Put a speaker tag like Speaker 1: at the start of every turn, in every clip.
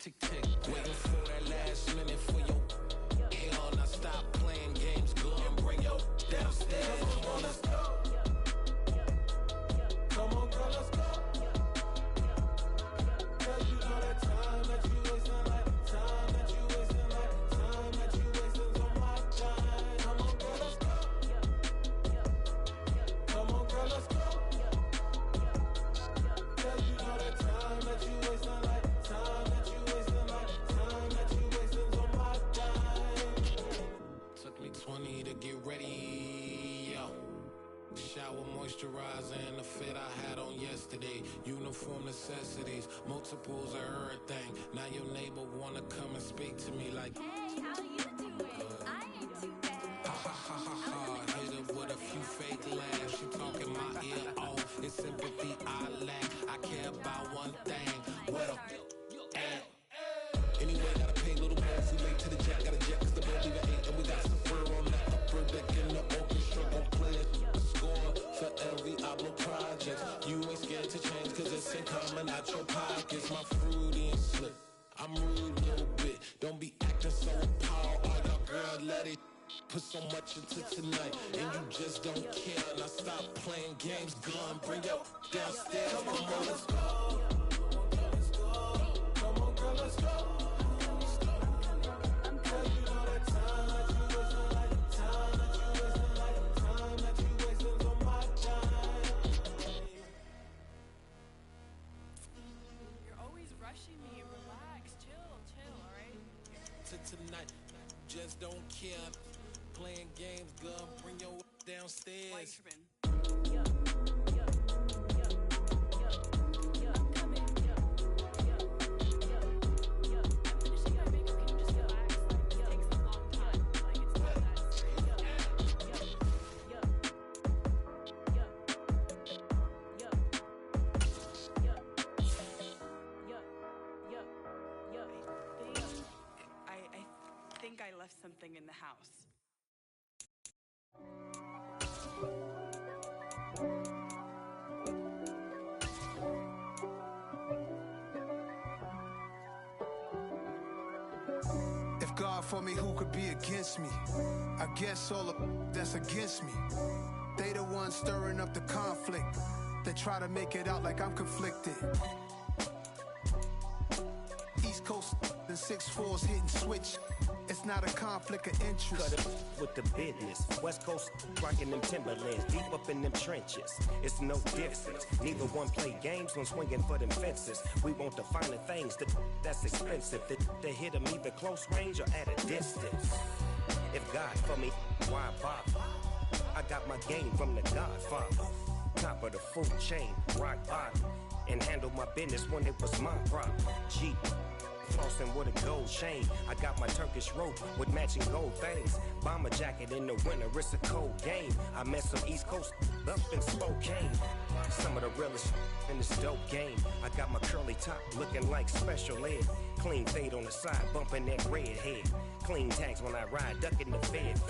Speaker 1: Tick tick, waiting for that last minute for your hell. Now stop playing games, go and bring your downstairs. Come on, let's go. Come on, girl, let's go. Cause you know that time that you wasting, like time that you wasting, like time that you wasting on my time. Come on, girl, let's go. Come on, girl, let's go. Cause you know that time that you wasting, like time that you wasting, like time that you wasting on my time. Took me 20 to get ready, yo. Shower, moisturizer, and the fit I had on yesterday. Uniform necessities, multiples of everything. Now your neighbor wanna come and speak to me like,
Speaker 2: hey, how you doing? I ain't too bad.
Speaker 1: Ha ha ha ha ha. Hit her with a few fake laughs. She talking my ear off. It's sympathy I lack. I care about one thing. What up? Anyway, gotta pay little more. We late to the jack, got a jet cause the boat leave at 8. And we got some fur on that upper deck in the orchestra. Gon' play a score for every album project. You ain't scared to change cause it's ain't coming out your pockets. My fruity and slick, I'm rude a little bit. Don't be acting so appalled. All y'all girl, let it put so much into tonight. And you just don't care. Now stop playing games, gun, bring your downstairs. Come on, girl, let's go. Come on, girl, let's go. Cause you know that time that you wasting, like time that you wasting, like time that you wasting on my time.
Speaker 3: You're always rushing me. Relax, chill, alright?
Speaker 1: To tonight, just don't care. Playing games, gun, bring your downstairs.
Speaker 3: Weicherman. I think I left something in the house.
Speaker 4: If God for me, who could be against me? I guess all of that's against me. They the ones stirring up the conflict. They try to make it out like I'm conflicted. East Coast and 6'4's hitting switch. It's not a conflict of interest.
Speaker 5: Cut it with the business. West Coast rocking them Timberlands, deep up in them trenches. It's no difference. Neither one play games when swinging for them fences. We want the finer things that's expensive. They hit them either close range or at a distance. If God for me, why bother? I got my game from the Godfather. Top of the food chain, rock bottom. And handle my business when it was my problem. Jeep. Flossing with a gold chain. I got my Turkish rope with matching gold things. Bomber jacket in the winter, it's a cold game. I met some East Coast up in Spokane. Some of the realest in this dope game. I got my curly top looking like special ed. Clean fade on the side, bumping that red head. Clean tags when I ride, ducking the feds.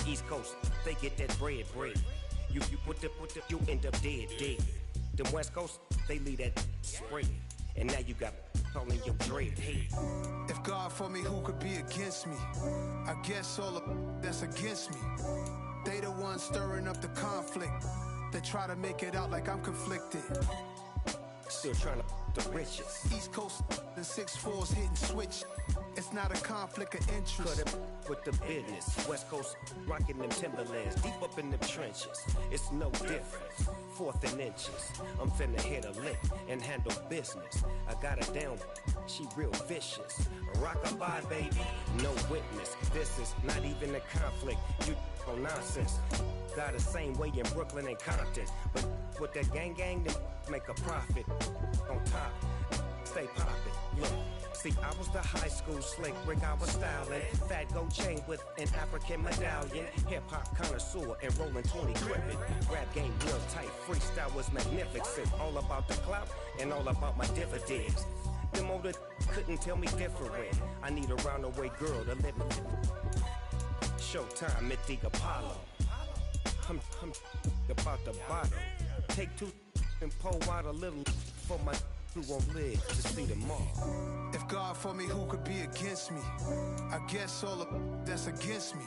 Speaker 5: East Coast, they get that bread. You put the, you end up dead. Them West Coast, they leave that spray. And now you got calling your dread head.
Speaker 4: If God for me, who could be against me? I guess all of that's against me. They the ones stirring up the conflict. They try to make it out like I'm conflicted.
Speaker 5: Still trying to the riches.
Speaker 4: East Coast and 6'4's hitting switch. It's not a conflict of interest.
Speaker 5: Cut it with the business. West Coast rocking them Timberlands, deep up in them trenches. It's no difference. 4th and inches. I'm finna hit a lick and handle business. I got her down, she real vicious. Rock-a-bye, baby, no witness. This is not even a conflict. You on nonsense. Got the same way in Brooklyn and Compton. But with that gang, they make a profit. On top, stay poppin'. Look. See, I was the high school slick Rick, I was styling. Fat gold chain with an African medallion. Hip-hop connoisseur and rolling 20 gripping. Rap game real tight, freestyle was magnificent. All about the clout and all about my dividends. Them older couldn't tell me different. I need a roundaway girl to live in. Showtime at the Apollo. I'm about the bottle. Take 2 and pour out a little for my who won't live to see tomorrow.
Speaker 4: If God for me, who could be against me? I guess all the that's against me.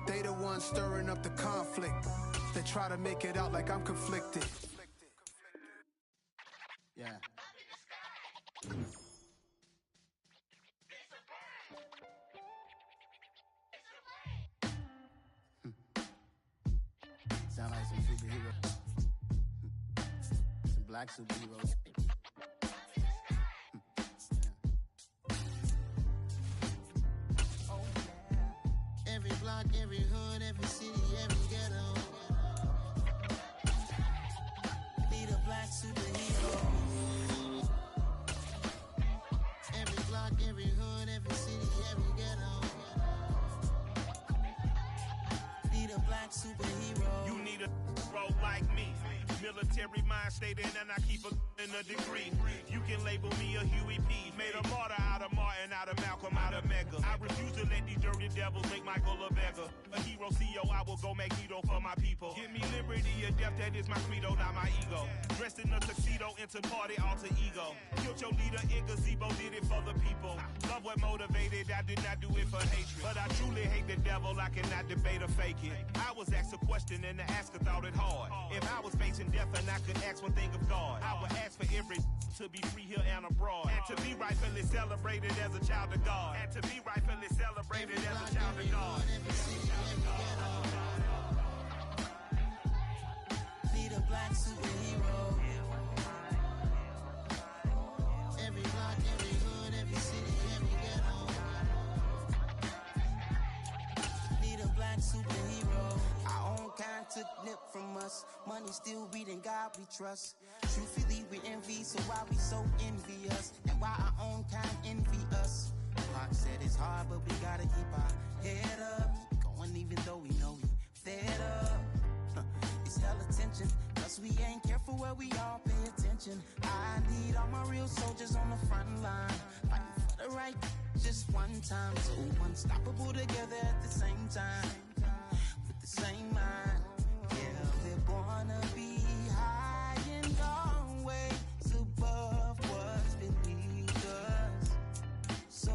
Speaker 4: They the ones stirring up the conflict. They try to make it out like I'm conflicted.
Speaker 6: Yeah. Sound like some superheroes. Some black superheroes. Every block, every hood, every city, every ghetto. Need a black superhero. Every block, every hood, every city, every ghetto. Need a black superhero.
Speaker 7: You need a role like me. Military mind stated, and I keep a degree. You can label me a Huey P. Made a martyr out of Martin, out of Malcolm, out of Mega. I refuse to let these dirty devils make Michael a beggar. A hero CEO, I will go Magneto for my people. Give me liberty or death, that is my credo, not my ego. Dressed in a tuxedo, into party alter ego. Killed your leader in gazebo, did it for the people. Love what motivated, I did not do it for hatred. But I truly hate the devil, I cannot debate or fake it. I was asked a question and the asker thought it hard. If I was facing death and I could ask one thing of God, I would ask for every to be free here and abroad. And to be rightfully celebrated as a child of God. And to be rightfully celebrated as a child of God.
Speaker 6: Need a black superhero. Every block, every hood, every city, every ghetto. Need a black superhero. Our own kind took nip from us. Money still reading God we trust. Truthfully we envy, so why we so envious? And why our own kind envy us? Pac said it's hard, but we gotta keep our head up. Going even though we know we fed up. It's hella tension, cause we ain't careful where we all pay attention. I need all my real soldiers on the front line, fighting for the right just one time. So unstoppable together at the same time, with the same mind. Yeah, we're born to be high and always above what's beneath us. So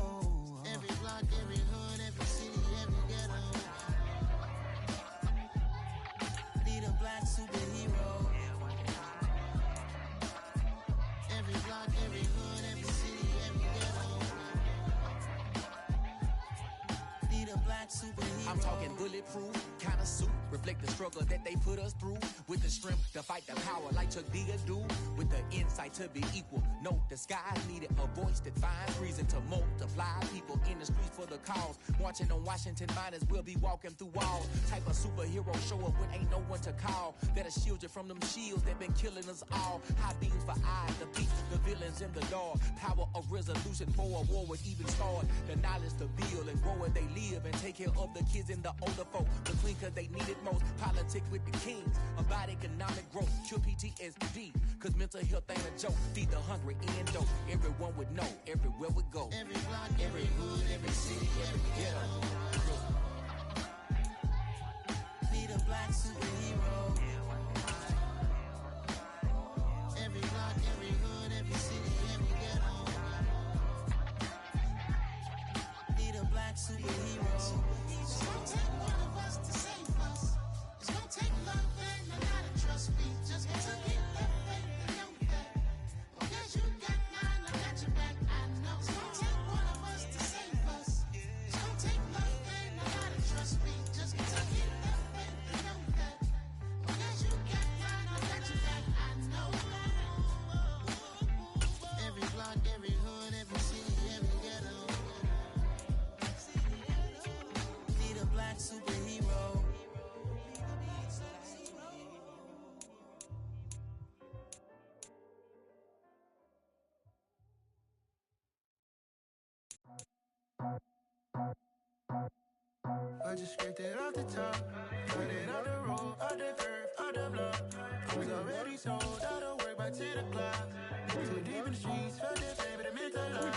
Speaker 6: every block, every hood, every city, every ghetto. Need a black superhero. Every block, every hood, every city, every ghetto. Need a black superhero.
Speaker 8: I'm talking bulletproof kind of suit, reflect the struggle that they put us through. With the strength to fight the power like Chuck D do. With the insight to be equal. No disguise needed, a voice that finds reason to multiply. People in the streets for the cause. Marching on Washington, might as well be walking through walls. Type of superhero show up when ain't no one to call. That'll shield you from them shields that been killing us all. High beams for eyes to beat the villains in the dark. Power of resolution for a war would even start. The knowledge to build and grow where they live and take care of the kids and the older folk. The clean cause they need it most. Politic with the kings. About economic growth. Cure PTSD. Cause mental health ain't a joke. Feed the hungry and dope. Everyone would know. Everywhere we go.
Speaker 6: Every block, every hood, every city, every ghetto. Need a black superhero. Every block, every hood, every city, every ghetto. Need a black superhero. It's gonna take one of us to save us. It's gonna take love and a lot of trust. We just got to get that faith and know that. Because you got mine, I got your back. I know it's gonna take one of us to save us. It's gonna take love and a lot of trust. We just got to get that faith and know that. Because you got mine, I got your back. I know. Every block, every hood, every city, every ghetto. Need a black superhero.
Speaker 9: I just scraped it off the top, put it on the road, on the curve, on the block. Was already sold, out of work by 10 o'clock. Too deep in the streets, felt it, baby, the mental line.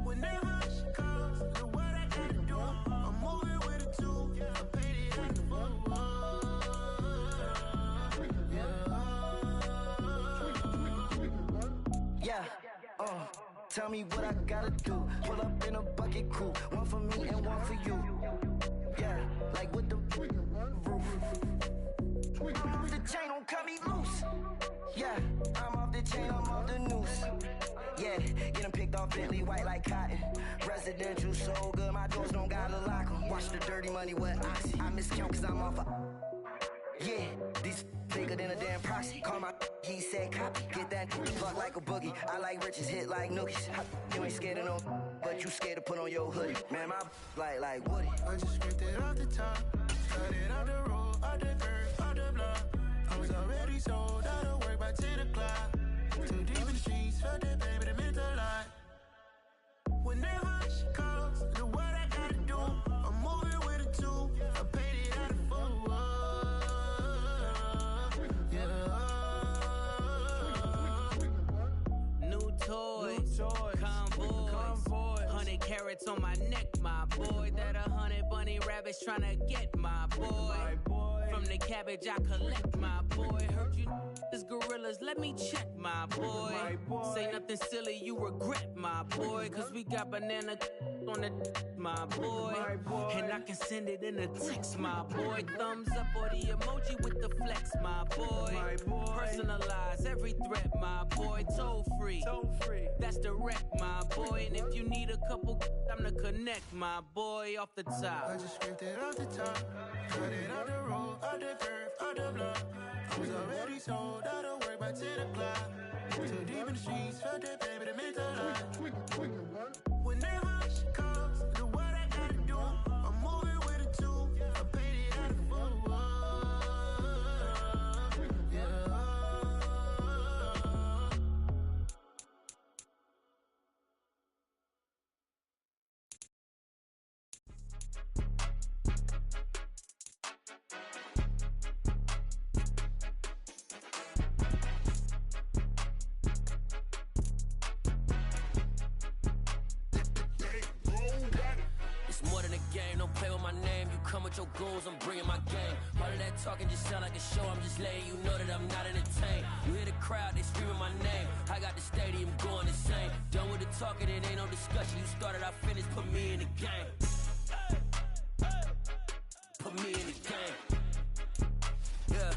Speaker 9: Whenever she calls, the what I gotta do, I'm moving with a two, I paid it at the boat. Yeah.
Speaker 10: Tell me what I gotta do. Pull up in a bucket crew, one for me and one for you. Yeah, like with the roof. I'm off the chain, don't cut me loose. Yeah, I'm off the chain, I'm off the noose. Yeah, get them picked off Bentley, white like cotton. Residential, so good, my doors don't gotta lock 'em. Watch the dirty money with oxy. I miscount cause I'm off a... Yeah, these bigger than a damn proxy. Call my he said copy. Get that fuck like a boogie. I like riches, hit like nookies. You ain't scared of no, but you scared to put on your hoodie. Man, my like Woody.
Speaker 9: I just scraped it off the top. Cut it out the road, out the curve, out the block. I was already sold out of work by 10 o'clock. Too deep in the streets, felt that baby, the mental lie. Whenever she calls, do what I gotta do. I'm moving with a two. I paid it out of full.
Speaker 11: New toys, convoys, 100 carats on my neck, my boy. That 100 bunny rabbits tryna get my boy. From the cabbage I collect, my boy. Heard you this gorillas, let me check, my boy. Say nothing silly, you regret, my boy. Cause we got banana on the my boy. And I can send it in a text, my boy. Thumbs up or the emoji with the flex, my boy. Personalize every threat, my boy. Toll free, that's direct, my boy. And if you need a couple, I'm to connect, my boy, off the top.
Speaker 9: I just scraped it off the top. Cut it out the road, out the curve, out the block. I was already sold out of work by 10 o'clock. Too deep in the streets, felt that baby, the mental lie. Whenever she calls, do what I gotta do. I'm moving with a two. I paid it out of full.
Speaker 12: It's more than a game, don't play with my name. You come with your goons, I'm bringing my game. All of that talking just sound like a show, I'm just letting you know that I'm not entertained. You hear the crowd, they screaming my name. I got the stadium going insane. Done with the talking, it ain't no discussion. You started, I finished, put me in the game. Put me in the game. Yeah,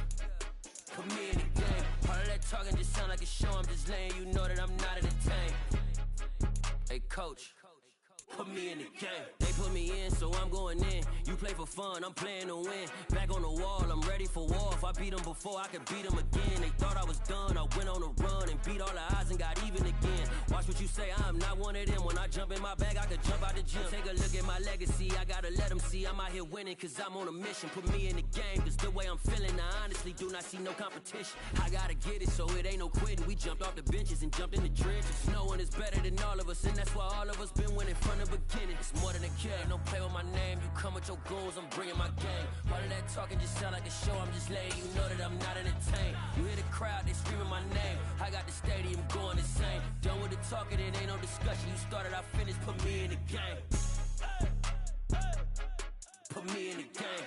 Speaker 12: put me in the game. All of that talking just sound like a show, I'm just letting you know that I'm not entertained. Hey coach, put me in the game. They put me in, so I'm going in. You play for fun, I'm playing to win. Back on the wall, I'm ready for war. If I beat them before, I could beat them again. They thought I was done, I went on a run and beat all the odds and got even again. Watch what you say, I'm not one of them. When I jump in my bag, I could jump out the gym. Take a look at my legacy, I gotta let them see I'm out here winning, cause I'm on a mission. Put me in the game, cause the way I'm feeling, I honestly do not see no competition. I gotta get it, so it ain't no quitting. We jumped off the benches and jumped in the trenches. No one is better than all of us, and that's why all of us been winning from the beginning. It's more than a game, don't play with my name. You come with your goons, I'm bringing my game. All of that talking just sound like a show, I'm just letting you know that I'm not entertained. You hear the crowd, they screaming my name. I got the stadium going insane. Done with the talking, it ain't no discussion. You started, I finished, put me in the game. Put me in the game.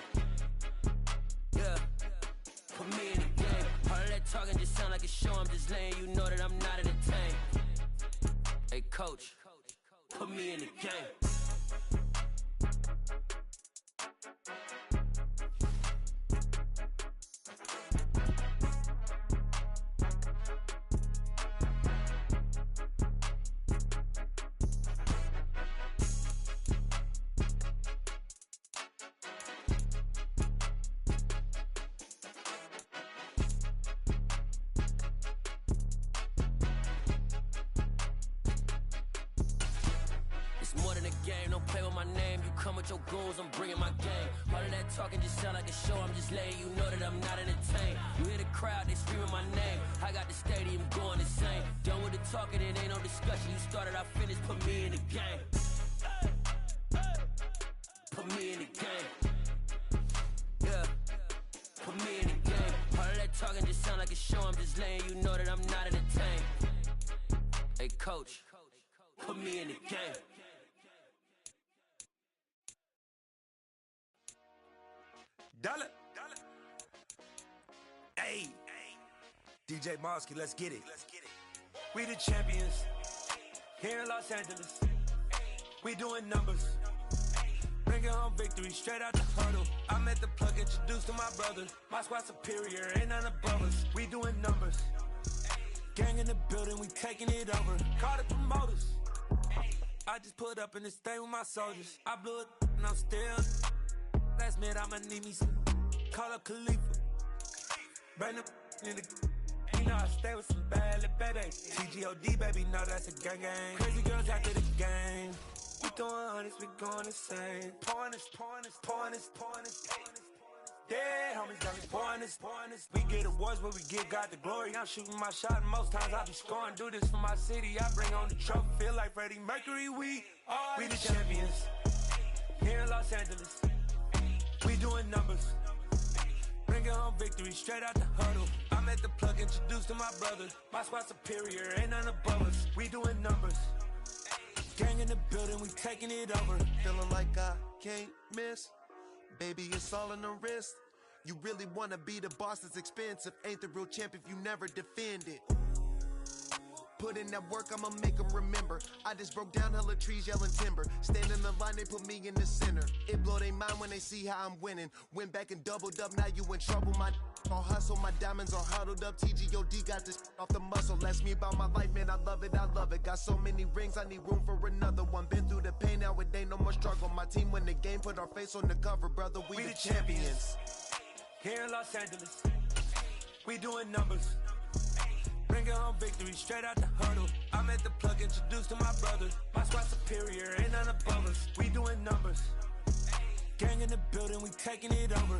Speaker 12: Yeah, put me in the game. All of that talking just sound like a show, I'm just letting you know that I'm not entertained. Hey coach, put me in the game. Your goals, I'm bringing my game. All of that talking just sound like a show, I'm just letting you know that I'm not entertained. You hear the crowd, they screaming my name. I got the stadium going insane. Done with the talking, it ain't no discussion. You started, I finished, put me in the game. Put me in the game. Yeah, put me in the game. All of that talking just sound like a show, I'm just letting you know that I'm not entertained. Hey coach, put me in the game.
Speaker 5: Dollar. Hey, DJ Mosky, let's get it. We the champions.
Speaker 13: Here in Los Angeles, we doing numbers. Bringing home victory straight out the huddle. I'm at the plug, introduced to my brothers. My squad superior, ain't none above us. We doing numbers. Gang in the building, we taking it over. Call the promoters. I just put up in this thing with my soldiers. I blew it and I'm still. Last minute, I'ma need me some. Call up Khalifa. Bring the in the. You know I stay with some bad little baby. TGOD, baby, know that's a gang gang. Crazy girls after the game. We throwing hundreds, we going insane. Pouring this. Yeah, homies got me pouring this. We get awards, but we give God the glory. I'm shooting my shot, and most times I be scoring. Do this for my city, I bring on the trophy. Feel like Freddie Mercury, we the champions. Here in Los Angeles, we doing numbers. Bringing home victory straight out the huddle. I'm at the plug, introduced to my brothers. My squad superior, ain't none above us. We doing numbers. Gang in the building, we taking it over.
Speaker 14: Feeling like I can't miss. Baby, it's all in the wrist. You really wanna be the boss, it's expensive. Ain't the real champ if you never defend it. Put in that work, I'ma make them remember. I just broke down hella trees, yelling timber. Stand in the line, they put me in the center. It blow their mind when they see how I'm winning. Went back and doubled up, now you in trouble. My all hustle, my diamonds are huddled up. TGOD got this off the muscle. Ask me about my life, man, I love it. Got so many rings, I need room for another one. Been through the pain, now it ain't no more struggle. My team win the game, put our face on the cover, brother. We the champions.
Speaker 13: Here in Los Angeles, we doing numbers. Bringing home victory straight out the huddle. I'm at the plug, introduced to my brothers. My squad superior, ain't none above us. We doing numbers. Gang in the building, we taking it over.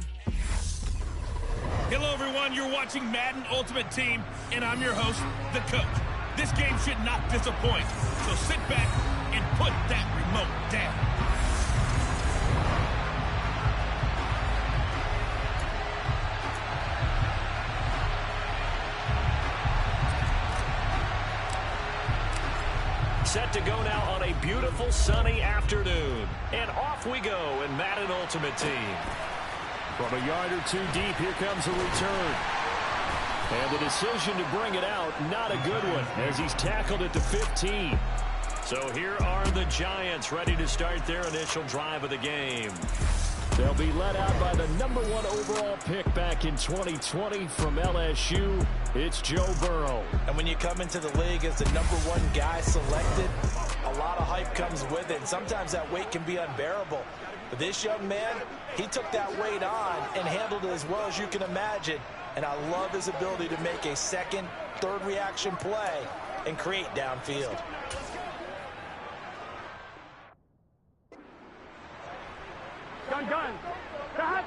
Speaker 15: Hello, everyone. You're watching Madden Ultimate Team, and I'm your host, The Coach. This game should not disappoint, so sit back and put that remote down.
Speaker 16: Set to go now on a beautiful sunny afternoon. And off we go in Madden Ultimate Team. From a yard or two deep, here comes a return. And the decision to bring it out, not a good one, as he's tackled at the 15. So here are the Giants ready to start their initial drive of the game. They'll be led out by the #1 overall pick back in 2020 from LSU. It's Joe Burrow.
Speaker 17: And when you come into the league as the #1 guy selected, a lot of hype comes with it. And sometimes that weight can be unbearable. But this young man, he took that weight on and handled it as well as you can imagine. And I love his ability to make a second, third reaction play and create downfield.
Speaker 18: Gun. Cut.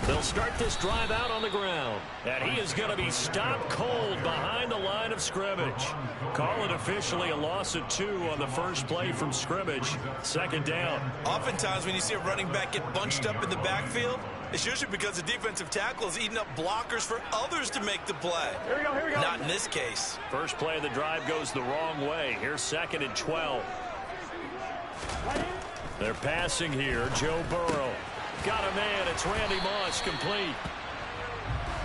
Speaker 16: They'll start this drive out on the ground. And he is going to be stopped cold behind the line of scrimmage. Call it officially a loss of 2 on the first play from scrimmage. Second down.
Speaker 17: Oftentimes when you see a running back get bunched up in the backfield, it's usually because the defensive tackle is eating up blockers for others to make the play.
Speaker 18: Here we go.
Speaker 17: Not in this case.
Speaker 16: First play of the drive goes the wrong way. Here's 2nd and 12. They're passing here. Joe Burrow. Got a man. It's Randy Moss, complete.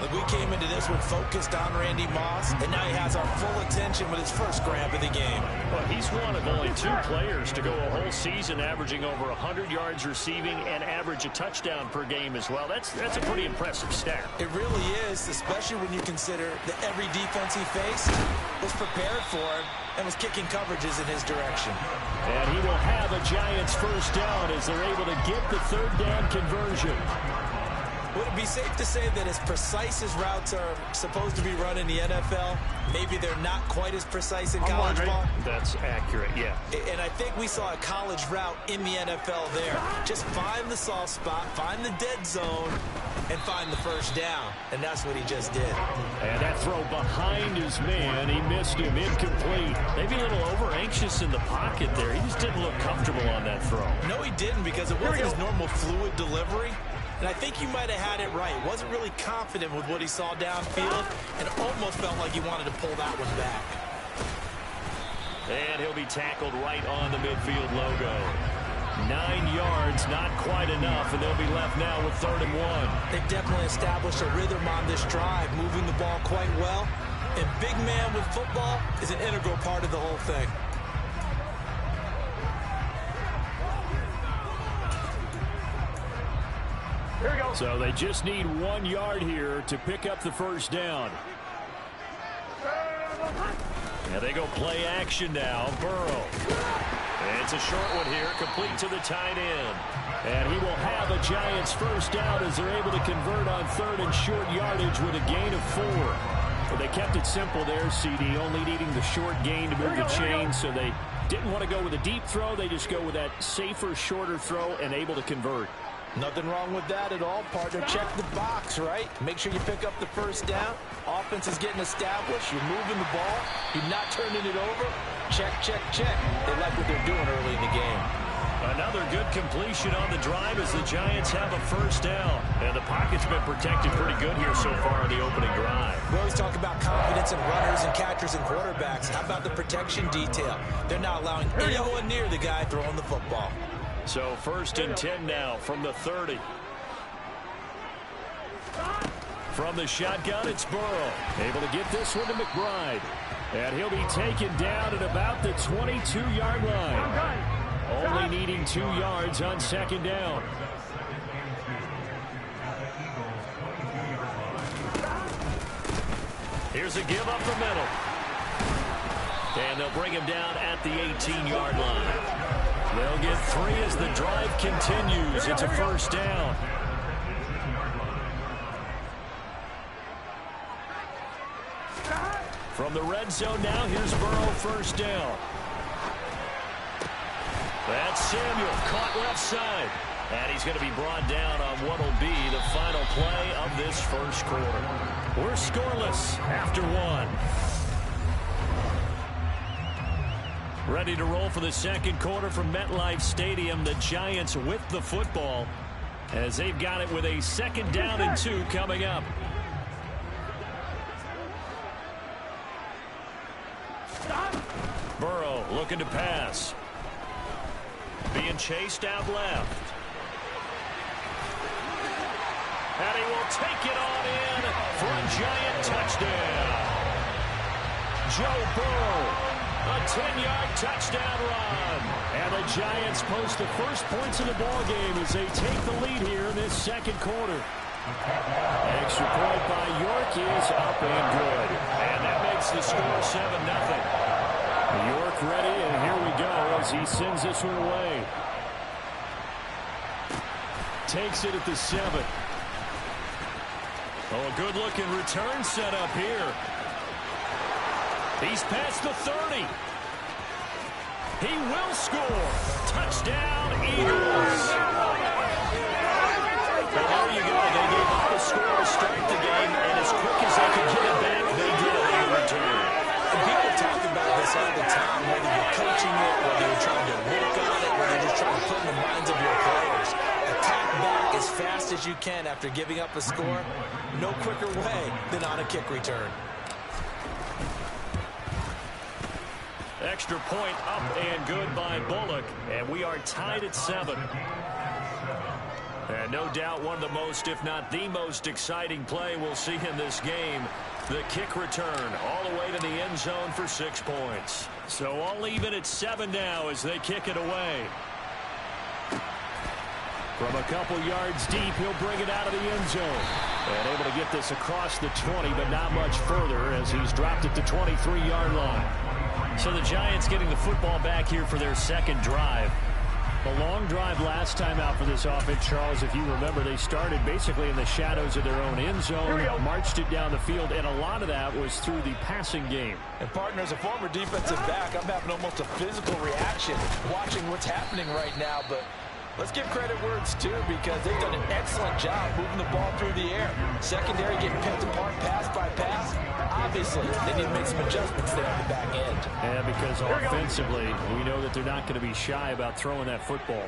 Speaker 17: Look, we came into this one focused on Randy Moss, and now he has our full attention with his first grab of the game.
Speaker 16: Well, he's one of only 2 players to go a whole season averaging over 100 yards receiving and average a touchdown per game as well. That's a pretty impressive stat.
Speaker 17: It really is, especially when you consider that every defense he faced was prepared for him and was kicking coverages in his direction.
Speaker 16: And he will have a Giants first down as they're able to get the 3rd down conversion.
Speaker 17: Would it be safe to say that as precise as routes are supposed to be run in the NFL, maybe they're not quite as precise in college ball?
Speaker 16: That's accurate, yeah.
Speaker 17: And I think we saw a college route in the NFL there. Just find the soft spot, find the dead zone, and find the first down. And that's what he just did.
Speaker 16: And that throw behind his man, he missed him, incomplete. Maybe a little over-anxious in the pocket there. He just didn't look comfortable on that throw.
Speaker 17: No, he didn't, because it wasn't his normal fluid delivery. And I think you might have had it right. Wasn't really confident with what he saw downfield, and almost felt like he wanted to pull that one back.
Speaker 16: And he'll be tackled right on the midfield logo. 9 yards, not quite enough, and they'll be left now with 3rd and 1.
Speaker 17: They've definitely established a rhythm on this drive, moving the ball quite well. And big man with football is an integral part of the whole thing.
Speaker 15: Here we go.
Speaker 16: So they just need 1 yard here to pick up the first down. And they go play action now. Burrow. And it's a short one here, complete to the tight end. And he will have a Giants first down as they're able to convert on 3rd and short yardage with a gain of 4. Well, they kept it simple there, CD, only needing the short gain to move the chain, so they didn't want to go with a deep throw. They just go with that safer, shorter throw and able to convert.
Speaker 17: Nothing wrong with that at all, partner. Check the box, right? Make sure you pick up the first down. Offense is getting established. You're moving the ball. You're not turning it over. Check, check, check. They like what they're doing early in the game.
Speaker 16: Another good completion on the drive as the Giants have a first down. And the pocket's been protected pretty good here so far on the opening drive.
Speaker 17: We always talk about confidence in runners and catchers and quarterbacks. How about the protection detail? They're not allowing anyone near the guy throwing the football.
Speaker 16: So 1st and 10 now from the 30. From the shotgun, it's Burrow. Able to get this one to McBride. And he'll be taken down at about the 22-yard line. Only needing 2 yards on 2nd down. Here's a give up the middle. And they'll bring him down at the 18-yard line. They'll get 3 as the drive continues. It's a first down. From the red zone now, here's Burrow, first down. That's Samuel, caught left side. And he's going to be brought down on what will be the final play of this first quarter. We're scoreless after 1. Ready to roll for the second quarter from MetLife Stadium. The Giants with the football as they've got it with a 2nd down and 2 coming up. Burrow looking to pass. Being chased out left. And he will take it on in for a Giant touchdown. Joe Burrow. A 10-yard touchdown run. And the Giants post the first points of the ballgame as they take the lead here in this second quarter. Extra point by York is up and good. And that makes the score 7-0. York ready, and here we go as he sends this one away. Takes it at the 7. Oh, a good-looking return set up here. He's past the 30. He will score. Touchdown, Eagles. Well, there you go. They gave up a score to start the game, and as quick as they could get it back, they did it in return.
Speaker 17: And people talk about this all the time, whether you're coaching it, whether you're trying to work on it, whether you're just trying to put in the minds of your players. Attack back as fast as you can after giving up a score. No quicker way than on a kick return.
Speaker 16: Extra point up and good by Bullock, and we are tied at 7. And no doubt one of the most, if not the most exciting play we'll see in this game. The kick return all the way to the end zone for 6 points. So all even at 7 now as they kick it away. From a couple yards deep, he'll bring it out of the end zone. And able to get this across the 20, but not much further as he's dropped it to 23-yard line. So the Giants getting the football back here for their second drive. A long drive last time out for this offense, Charles. If you remember, they started basically in the shadows of their own end zone, marched it down the field, and a lot of that was through the passing game.
Speaker 17: And, partner, as a former defensive back, I'm having almost a physical reaction watching what's happening right now. But let's give credit where it's due because they've done an excellent job moving the ball through the air. Secondary getting picked apart pass by pass. Obviously, they need to make some adjustments there on the back end.
Speaker 16: Yeah, because offensively, we know that they're not going to be shy about throwing that football.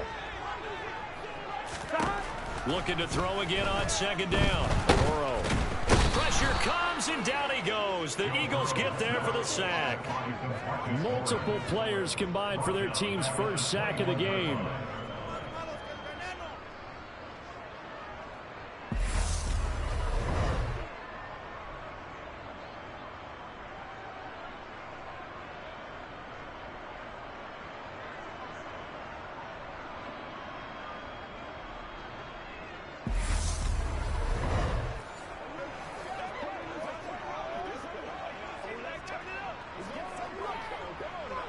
Speaker 16: Looking to throw again on second down. Burrow. Pressure comes, and down he goes. The Eagles get there for the sack. Multiple players combined for their team's first sack of the game.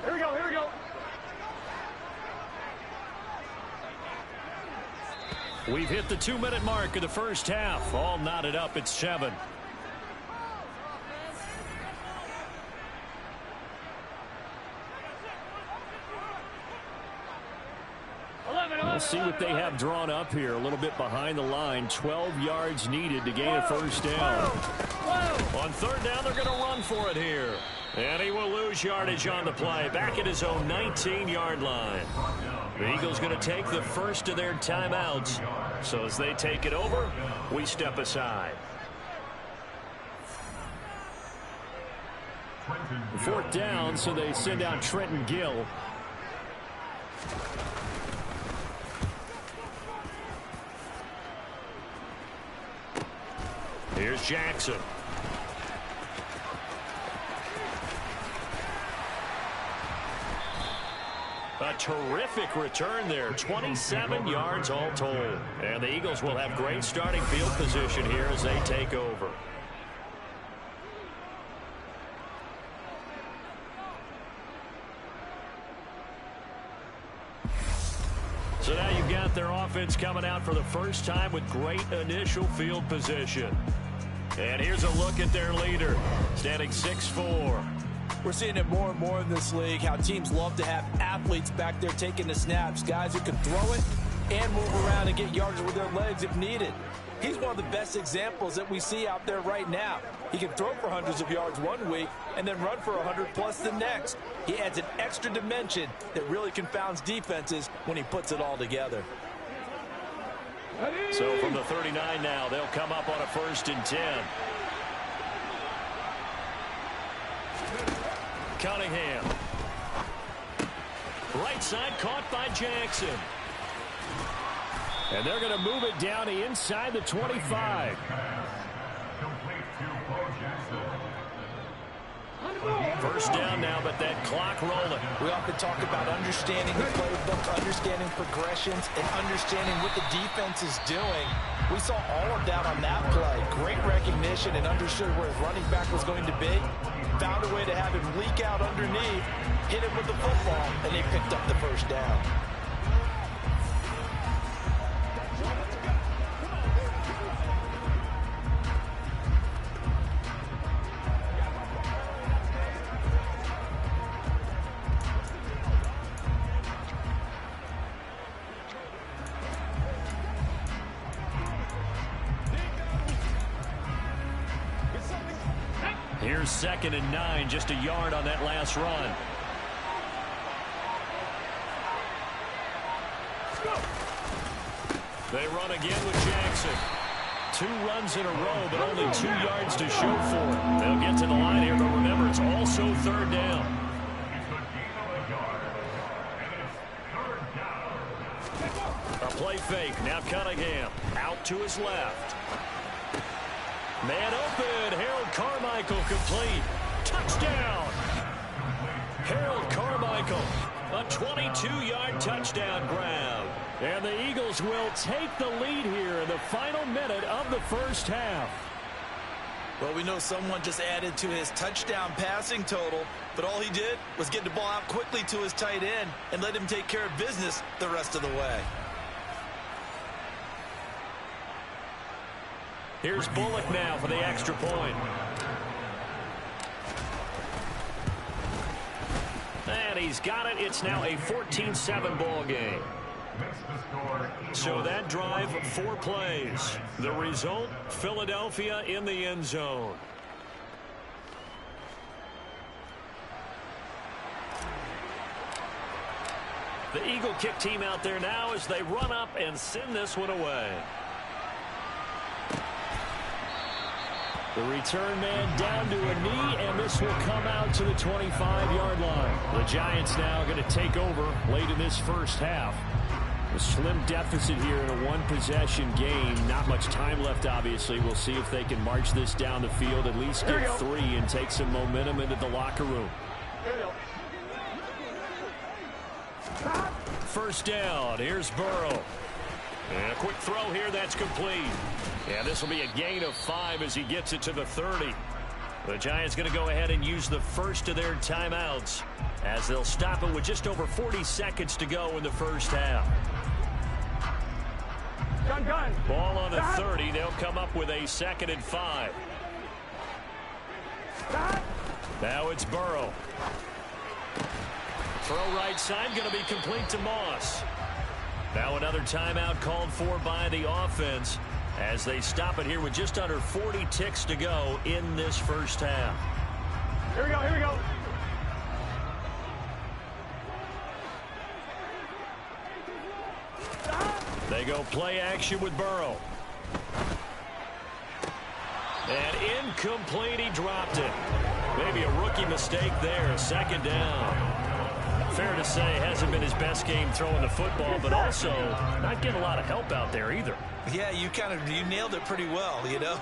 Speaker 18: Here we go, here we go.
Speaker 16: We've hit the 2-minute mark of the first half. All knotted up at 7. We'll see what they have drawn up here. A little bit behind the line. 12 yards needed to gain a first down. On third down, they're going to run for it here. And he will lose yardage on the play. Back at his own 19-yard line. The Eagles going to take the first of their timeouts. So as they take it over, we step aside. Fourth down, so they send out Trenton Gill. Here's Jackson. A terrific return there. 27 yards all told. And the Eagles will have great starting field position here as they take over. So now you've got their offense coming out for the first time with great initial field position. And here's a look at their leader, standing 6'4".
Speaker 17: We're seeing it more and more in this league, how teams love to have athletes back there taking the snaps, guys who can throw it and move around and get yardage with their legs if needed. He's one of the best examples that we see out there right now. He can throw for hundreds of yards one week and then run for 100+ the next. He adds an extra dimension that really confounds defenses when he puts it all together.
Speaker 16: So from the 39 now, they'll come up on a 1st and 10. Cunningham. Right side caught by Jackson. And they're going to move it down to inside the 25. First down now, but that clock rolling.
Speaker 17: We often talk about understanding the playbook, understanding progressions, and understanding what the defense is doing. We saw all of that on that play. Great recognition and understood where his running back was going to be. Found a way to have him leak out underneath, hit him with the football, and they picked up the first down.
Speaker 16: Here's 2nd and 9, just a yard on that last run. They run again with Jackson. 2 runs in a row, but only 2 yards to show for it. They'll get to the line here, but remember, it's also 3rd down. A play fake. Now Cunningham out to his left. Man open. Harold Carmichael complete. Touchdown. Harold Carmichael. A 22-yard touchdown grab. And the Eagles will take the lead here in the final minute of the first half.
Speaker 17: Well, we know someone just added to his touchdown passing total, but all he did was get the ball out quickly to his tight end and let him take care of business the rest of the way.
Speaker 16: Here's Bullock now for the extra point. And he's got it. It's now a 14-7 ball game. So that drive, 4 plays. The result, Philadelphia in the end zone. The Eagle kick team out there now as they run up and send this one away. The return man down to a knee, and this will come out to the 25-yard line. The Giants now going to take over late in this first half. A slim deficit here in a one-possession game. Not much time left, obviously. We'll see if they can march this down the field, at least get 3 and take some momentum into the locker room. First down. Here's Burrow. And a quick throw here. That's complete. Yeah, this will be a gain of 5 as he gets it to the 30. The Giants going to go ahead and use the first of their timeouts as they'll stop it with just over 40 seconds to go in the first half. Ball on the 30. They'll come up with a 2nd and 5. Now it's Burrow. Throw right side going to be complete to Moss. Now another timeout called for by the offense as they stop it here with just under 40 ticks to go in this first half.
Speaker 18: Here we go, here we go.
Speaker 16: They go play action with Burrow. And incomplete, he dropped it. Maybe a rookie mistake there, 2nd down. Fair to say, hasn't been his best game throwing the football, but also not getting a lot of help out there either.
Speaker 17: Yeah, you nailed it pretty well, you know.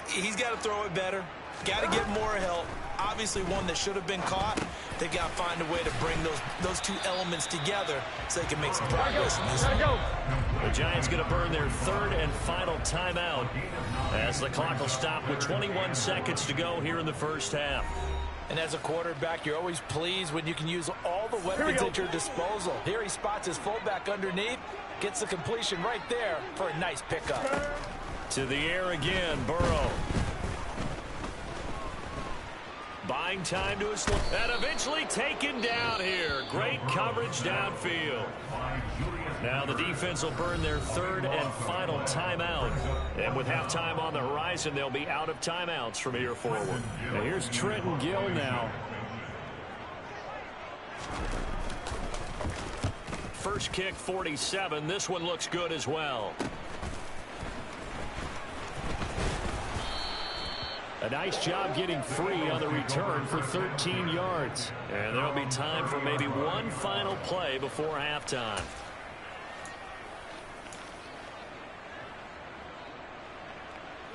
Speaker 17: He's got to throw it better, got to get more help. Obviously one that should have been caught. They got to find a way to bring those 2 elements together so they can make some progress in this one.
Speaker 16: The Giants going to burn their 3rd and final timeout as the clock will stop with 21 seconds to go here in the first half.
Speaker 17: And as a quarterback, you're always pleased when you can use all the weapons at your disposal. Here he spots his fullback underneath, gets the completion right there for a nice pickup.
Speaker 16: To the air again, Burrow. Buying time to his and eventually taken down here. Great coverage downfield. Now the defense will burn their 3rd and final timeout. And with halftime on the horizon, they'll be out of timeouts from here forward. Now here's Trenton Gill now. First kick, 47. This one looks good as well. A nice job getting free on the return for 13 yards. And there'll be time for maybe one final play before halftime.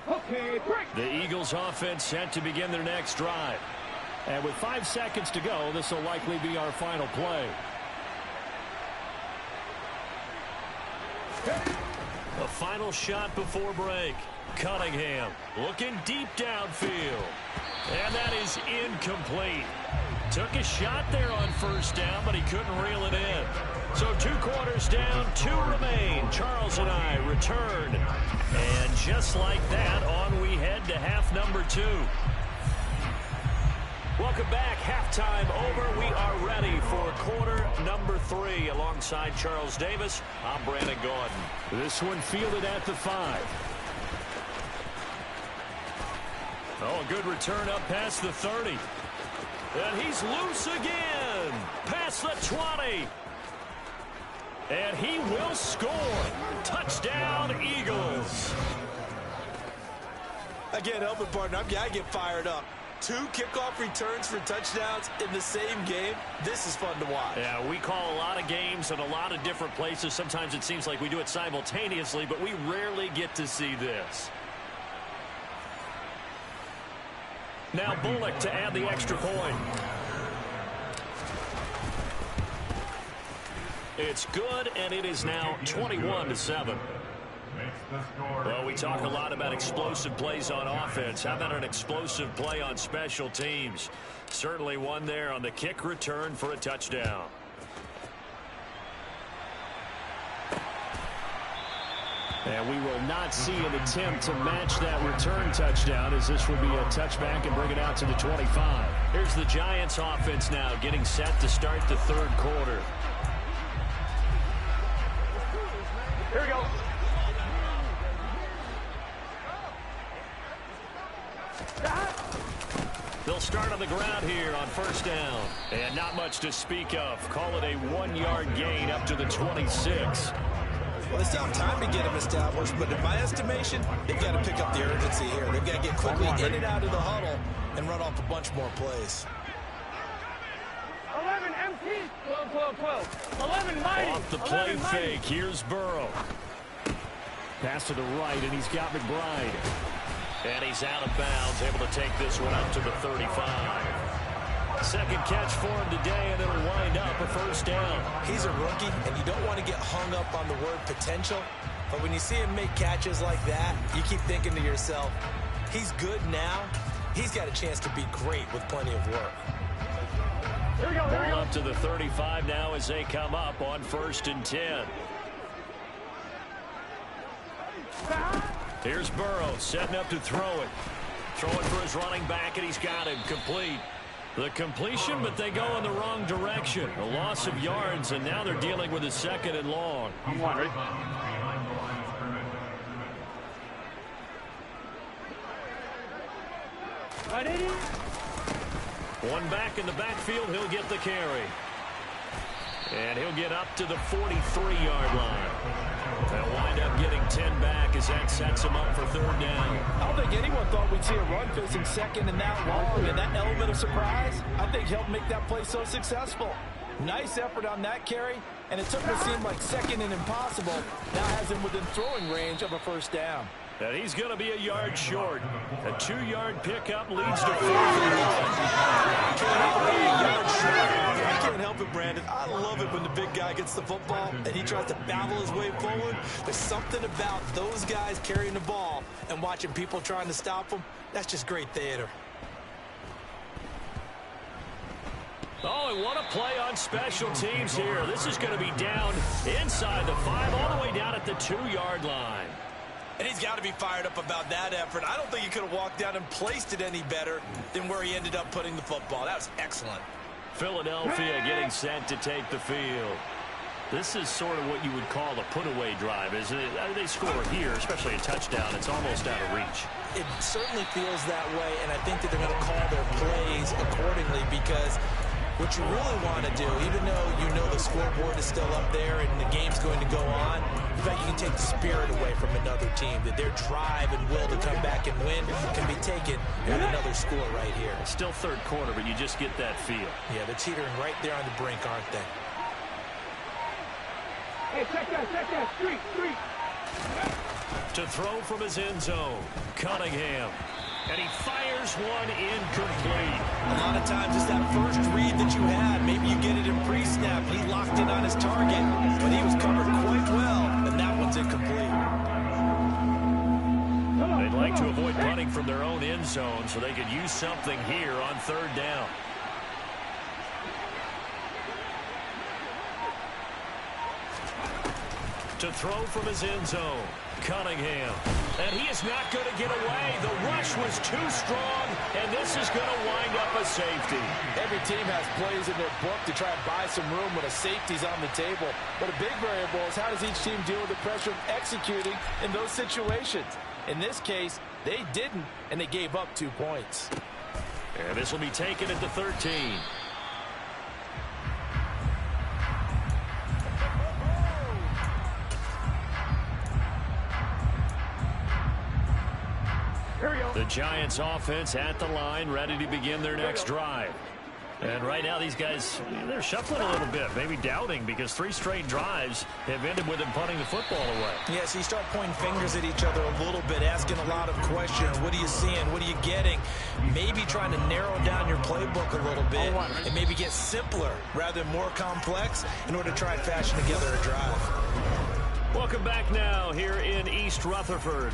Speaker 18: Okay, break.
Speaker 16: The Eagles offense set to begin their next drive. And with 5 seconds to go, this will likely be our final play. A final shot before break. Cunningham looking deep downfield. And that is incomplete. Took a shot there on first down, but he couldn't reel it in. So 2 quarters down, 2 remain. Charles and I return. And just like that, on we head to half number 2. Welcome back. Halftime over. We are ready for quarter number 3. Alongside Charles Davis, I'm Brandon Gordon. This one fielded at the 5. Oh, a good return up past the 30. And he's loose again. Past the 20. And he will score. Touchdown, Eagles.
Speaker 17: Again, helping partner, I get fired up. 2 kickoff returns for touchdowns in the same game. This is fun to watch.
Speaker 16: Yeah, we call a lot of games in a lot of different places. Sometimes it seems like we do it simultaneously, but we rarely get to see this. Now Bullock to add the extra point. It's good, and it is now 21-7. Well, we talk a lot about explosive plays on offense. How about an explosive play on special teams? Certainly one there on the kick return for a touchdown. And we will not see an attempt to match that return touchdown, as this will be a touchback and bring it out to the 25. Here's the Giants offense now getting set to start the 3rd quarter.
Speaker 18: Here we go.
Speaker 16: They'll start on the ground here on first down. And not much to speak of. Call it a 1-yard gain up to the 26.
Speaker 17: Well, they still have time to get him established, but in my estimation, they've got to pick up the urgency here. They've got to get quickly in and out of the huddle and run off a bunch more plays.
Speaker 18: 11 empty. 12. 11 mighty.
Speaker 16: Off the play fake. Here's Burrow. Pass to the right, and he's got McBride. And he's out of bounds, able to take this one up to the 35. Second catch for him today, and it'll wind up a first down.
Speaker 17: He's a rookie, and you don't want to get hung up on the word potential. But when you see him make catches like that, you keep thinking to yourself, he's good now. He's got a chance to be great with plenty of work.
Speaker 18: Here we go, here we go.
Speaker 16: Up to the 35 now as they come up on 1st and 10. Here's Burrow setting up to throw it. Throwing for his running back, and he's got him complete. The completion, but they go in the wrong direction. A loss of yards, and now they're dealing with a 2nd and long.
Speaker 18: I'm one, ready?
Speaker 16: One back in the backfield, he'll get the carry. And he'll get up to the 43-yard line. They'll wind up getting 10 back as that sets him up for 3rd down.
Speaker 17: I don't think anyone thought we'd see a run facing 2nd and that long, and that element of surprise, I think, helped make that play so successful. Nice effort on that carry, and it took what seemed like 2nd and impossible. Now has him within throwing range of a 1st down.
Speaker 16: And he's going to be a yard short. A 2-yard pickup leads to 4th and 1.
Speaker 17: I can't help it, Brandon. I love it when the big guy gets the football and he tries to battle his way forward. There's something about those guys carrying the ball and watching people trying to stop them. That's just great theater.
Speaker 16: Oh, and what a play on special teams here. This is going to be down inside the 5, all the way down at the 2-yard line.
Speaker 17: And he's got to be fired up about that effort. I don't think he could have walked down and placed it any better than where he ended up putting the football. That was excellent.
Speaker 16: Philadelphia getting set to take the field. This is sort of what you would call a put-away drive, isn't it? They score here, especially a touchdown. It's almost out of reach.
Speaker 17: It certainly feels that way, and I think that they're going to call their plays accordingly because what you really want to do, even though you know the scoreboard is still up there and the game's going to go on, in fact, you can take the spirit away from another team, that their drive and will to come back and win can be taken with another score right here.
Speaker 16: It's still 3rd quarter, but you just get that feel.
Speaker 17: Yeah, they're teetering right there on the brink, aren't they?
Speaker 18: Hey, check that, street.
Speaker 16: To throw from his end zone, Cunningham. And he fires one incomplete.
Speaker 17: A lot of times it's that first read that you had. Maybe you get it in pre-snap. He locked in on his target, but he was covered quite well, and that one's incomplete.
Speaker 16: They'd like to avoid punting from their own end zone so they could use something here on 3rd down. To throw from his end zone, Cunningham. And he is not going to get away. The rush was too strong, and this is going to wind up a safety.
Speaker 17: Every team has plays in their book to try and buy some room when a safety's on the table. But a big variable is how does each team deal with the pressure of executing in those situations? In this case, they didn't, and they gave up 2 points.
Speaker 16: And this will be taken at the 13. The Giants offense at the line, ready to begin their next drive. And right now these guys, they're shuffling a little bit, maybe doubting, because 3 straight drives have ended with them punting the football away.
Speaker 17: Yeah, so you start pointing fingers at each other a little bit, asking a lot of questions. What are you seeing? What are you getting? Maybe trying to narrow down your playbook a little bit and maybe get simpler rather than more complex in order to try and fashion together a drive.
Speaker 16: Welcome back now here in East Rutherford.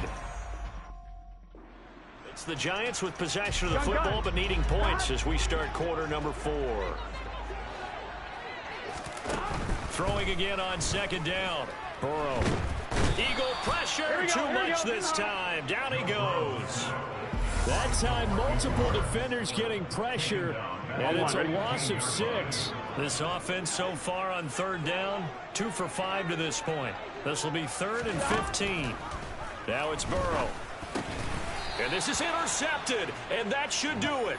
Speaker 16: It's the Giants with possession of the football, but needing points as we start quarter number 4. Throwing again on 2nd down. Burrow. Eagle pressure. Too much this time. Down he goes. That time, multiple defenders getting pressure, and it's a loss of 6. This offense so far on 3rd down, 2 for 5 to this point. This will be 3rd and 15. Now it's Burrow. And this is intercepted, and that should do it.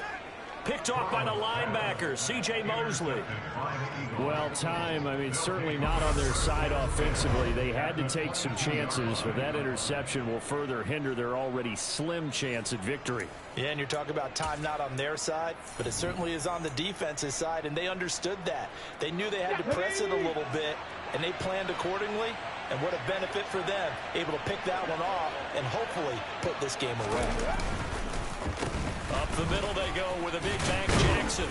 Speaker 16: Picked off by the linebacker, C.J. Mosley. Well, time, certainly not on their side offensively. They had to take some chances, but that interception will further hinder their already slim chance at victory.
Speaker 17: Yeah, and you're talking about time not on their side, but it certainly is on the defense's side, and they understood that. They knew they had to press it a little bit, and they planned accordingly, and what a benefit for them, able to pick that one off and hopefully put this game away.
Speaker 16: Up the middle they go with a big Mac Jackson.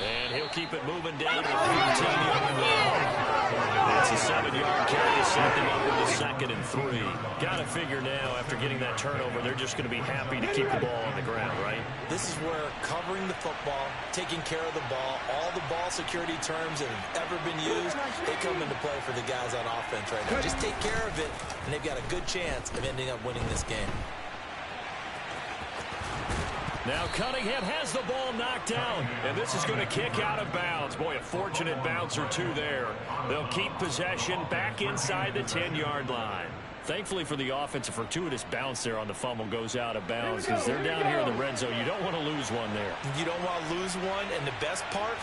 Speaker 16: And he'll keep it moving down to 15-yard line. That's a 7-yard carry, set them up into 2nd and 3. Got to figure now, after getting that turnover, they're just going to be happy to keep the ball on the ground, right?
Speaker 17: This is where covering the football, taking care of the ball, all the ball security terms that have ever been used, they come into play for the guys on offense right now. Just take care of it, and they've got a good chance of ending up winning this game.
Speaker 16: Now Cunningham has the ball knocked down, and this is going to kick out of bounds. Boy, a fortunate bounce or two there. They'll keep possession back inside the 10-yard line. Thankfully for the offense, a fortuitous bounce there on the fumble goes out of bounds because they're down here in the red zone. You don't want to lose one there.
Speaker 17: You don't want to lose one, and the best part,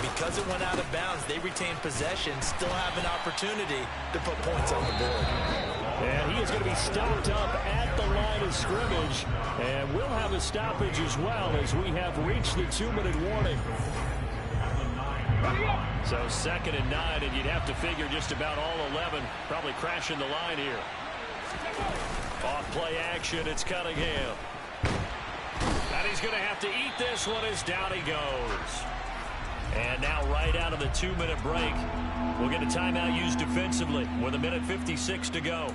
Speaker 17: because it went out of bounds, they retain possession, still have an opportunity to put points on the board.
Speaker 16: And he is going to be stopped up at the line of scrimmage, and we'll have a stoppage as well as we have reached the 2-minute warning. So 2nd and 9, and you'd have to figure just about all 11 probably crashing the line here. Off play action, it's Cunningham. And he's going to have to eat this one as down he goes. And now right out of the 2-minute break, we'll get a timeout used defensively with 1:56 to go.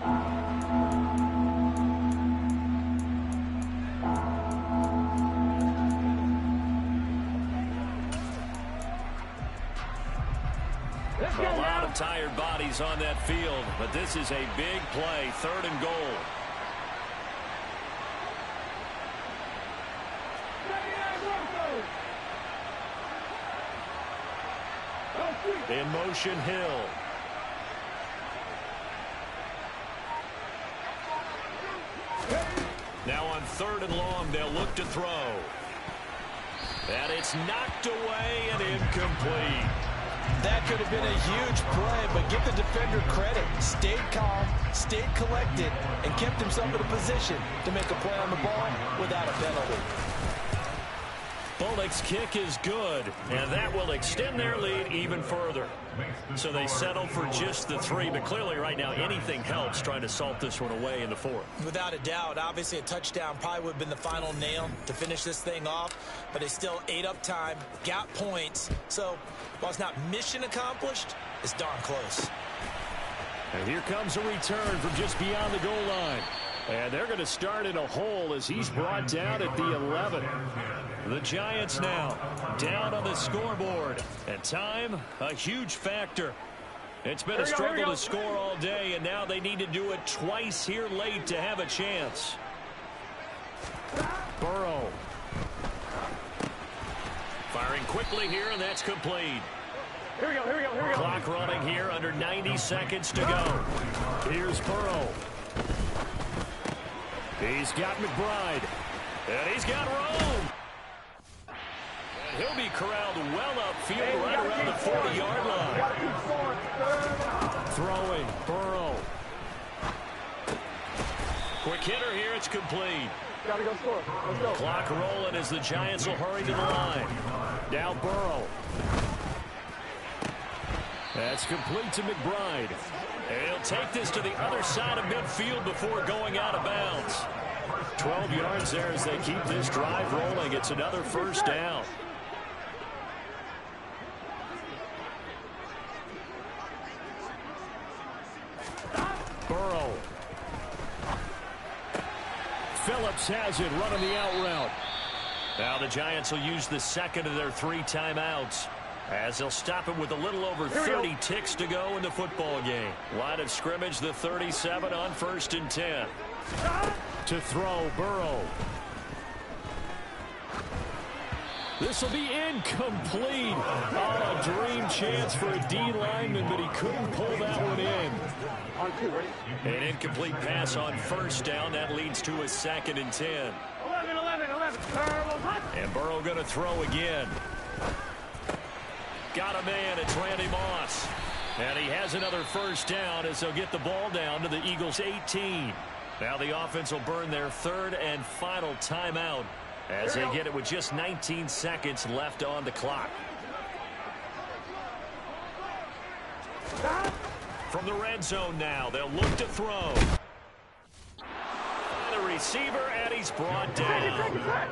Speaker 16: A lot of tired bodies on that field, but this is a big play, 3rd and goal. In motion, Hill. Now on 3rd and long, they'll look to throw. And it's knocked away and incomplete.
Speaker 17: That could have been a huge play, but give the defender credit. Stayed calm, stayed collected, and kept himself in a position to make a play on the ball without a penalty.
Speaker 16: Bullock's kick is good, and that will extend their lead even further. So they settle for just the 3, but clearly right now anything helps trying to salt this one away in the 4th.
Speaker 17: Without a doubt, obviously a touchdown probably would have been the final nail to finish this thing off, but they still ate up time, got points. So while it's not mission accomplished, it's darn close.
Speaker 16: And here comes a return from just beyond the goal line. And they're going to start in a hole as he's brought down at the 11. The Giants now down on the scoreboard. And time, a huge factor. It's been a struggle to score all day, and now they need to do it twice here late to have a chance. Burrow. Firing quickly here, and that's complete.
Speaker 18: Here we go.
Speaker 16: Clock running here, under 90 seconds to go. Here's Burrow. He's got McBride. And he's got Rome. And he'll be corralled well upfield right around the 40-yard line. Throwing, Burrow. Quick hitter here, it's complete.
Speaker 18: Gotta go score. Let's go.
Speaker 16: Clock rolling as the Giants will hurry to the line. Now Burrow. That's complete to McBride. And he'll take this to the other side of midfield before going out of bounds. 12 yards there as they keep this drive rolling. It's another first down. Burrow. Phillips has it, running the out route. Now the Giants will use the second of their 3 timeouts, as they'll stop it with a little over 30 ticks to go in the football game. Line of scrimmage, the 37 on 1st and 10. To throw, Burrow. This will be incomplete. Oh, a dream chance for a D lineman, but he couldn't pull that one in.
Speaker 18: On 2, ready?
Speaker 16: An incomplete pass on 1st down. That leads to a 2nd and 10.
Speaker 18: 11.
Speaker 16: And Burrow going to throw again. Got a man. It's Randy Moss. And he has another first down as they'll get the ball down to the Eagles' 18. Now the offense will burn their third and final timeout as they get it with just 19 seconds left on the clock. From the red zone now, they'll look to throw. The receiver, and he's brought down.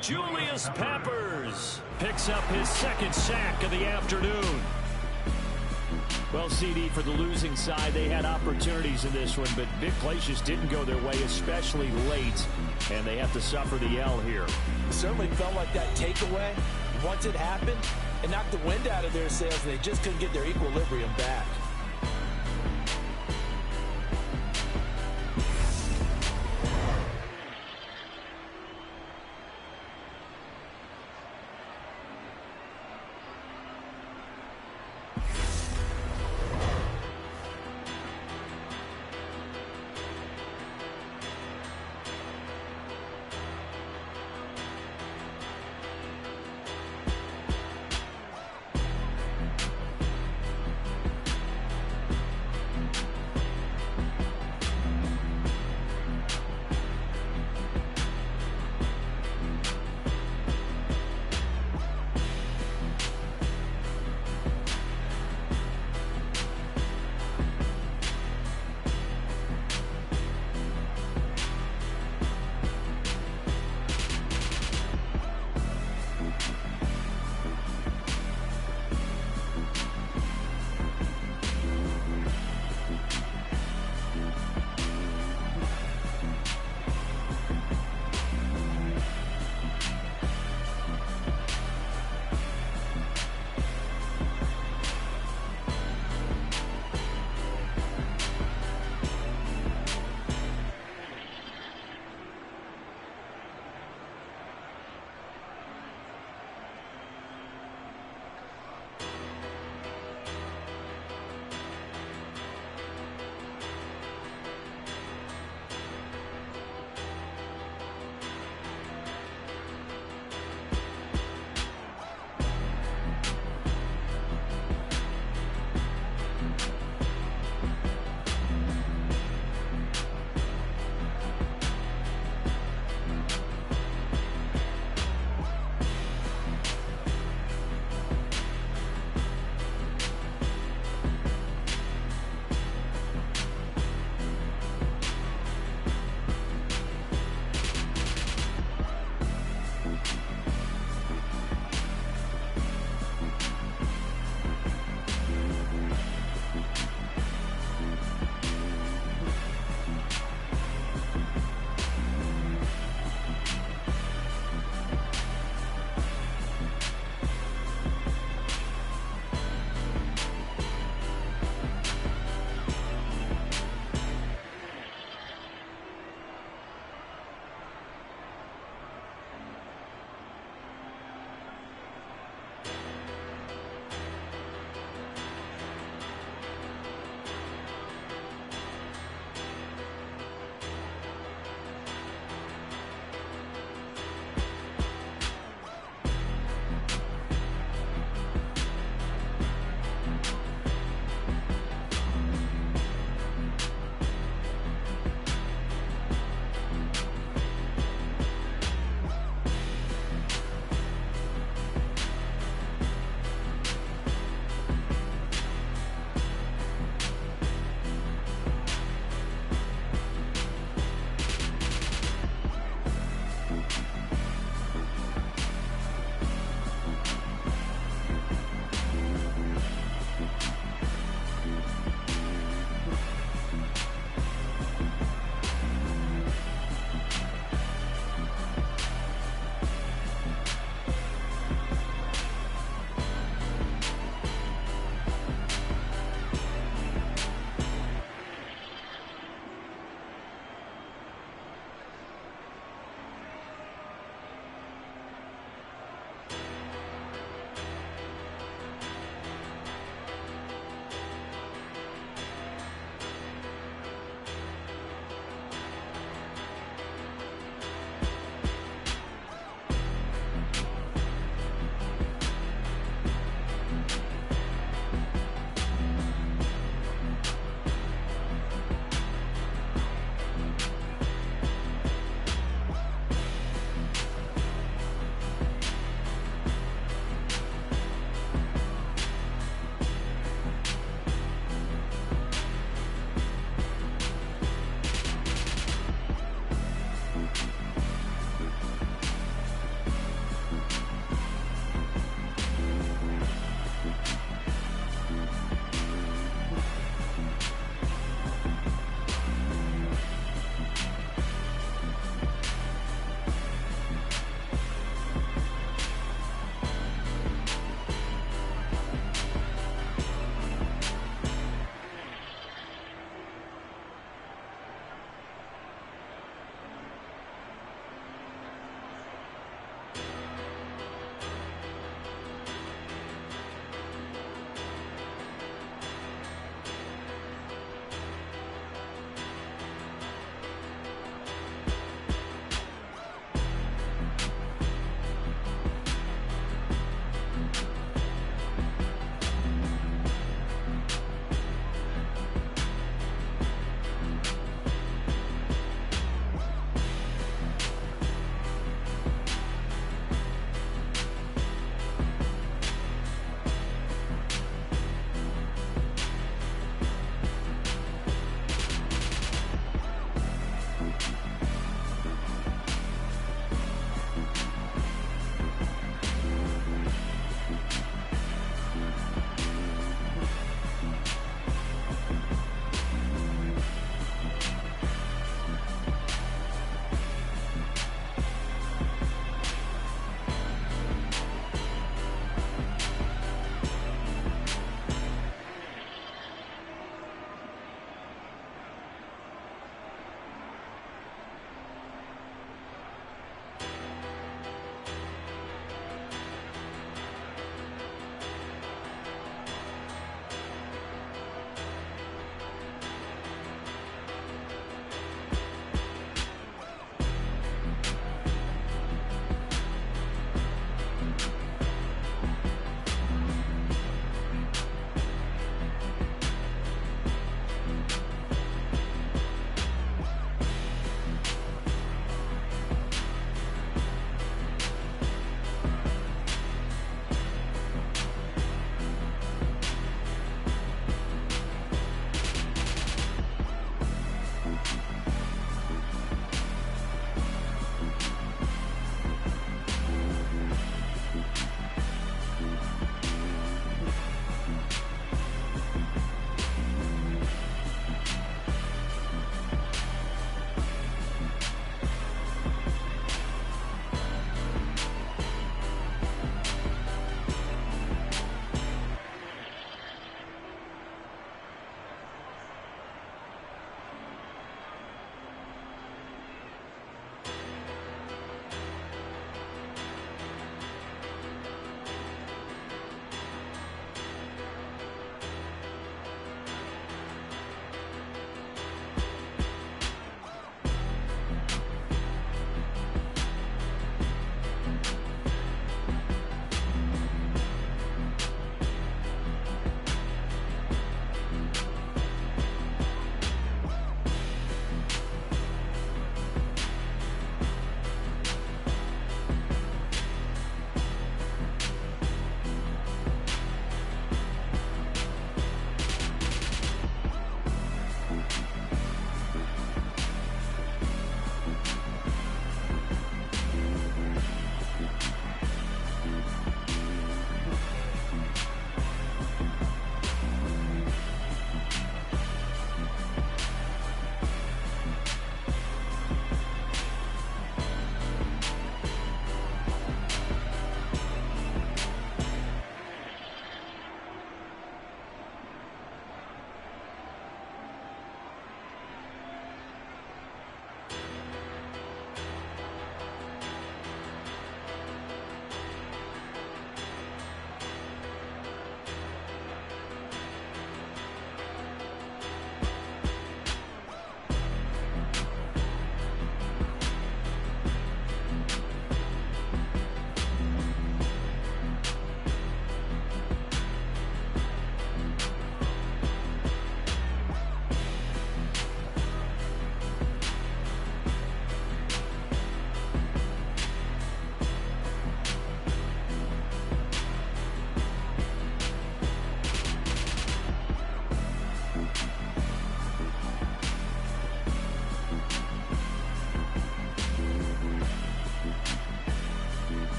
Speaker 16: Julius Peppers picks up his second sack of the afternoon. Well, CD, for the losing side, they had opportunities in this one, but big plays just didn't go their way, especially late, and they have to suffer the L here.
Speaker 17: It certainly felt like that takeaway, once it happened, it knocked the wind out of their sails, and they just couldn't get their equilibrium back.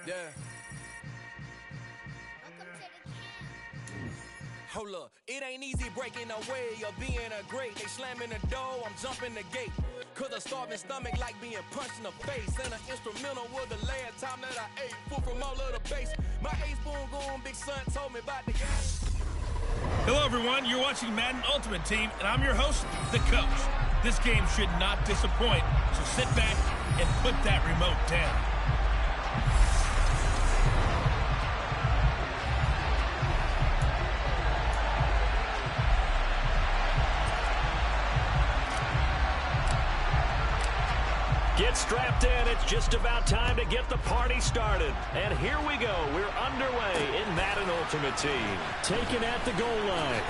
Speaker 8: Yeah. Hold up, it ain't easy breaking away or being a great. They slamming the door, I'm jumping the gate. Cause a starving stomach like being punched in the face. And an instrumental was the last time that I ate food from all of the base. My ace-spoon goon, big son told me about the game.
Speaker 15: Hello, everyone. You're watching Madden Ultimate Team, and I'm your host, The Coach. This game should not disappoint, so sit back and put that remote down.
Speaker 16: Get strapped in. It's just about time to get the party started. And here we go. We're underway in Madden Ultimate Team. Taken at the goal line.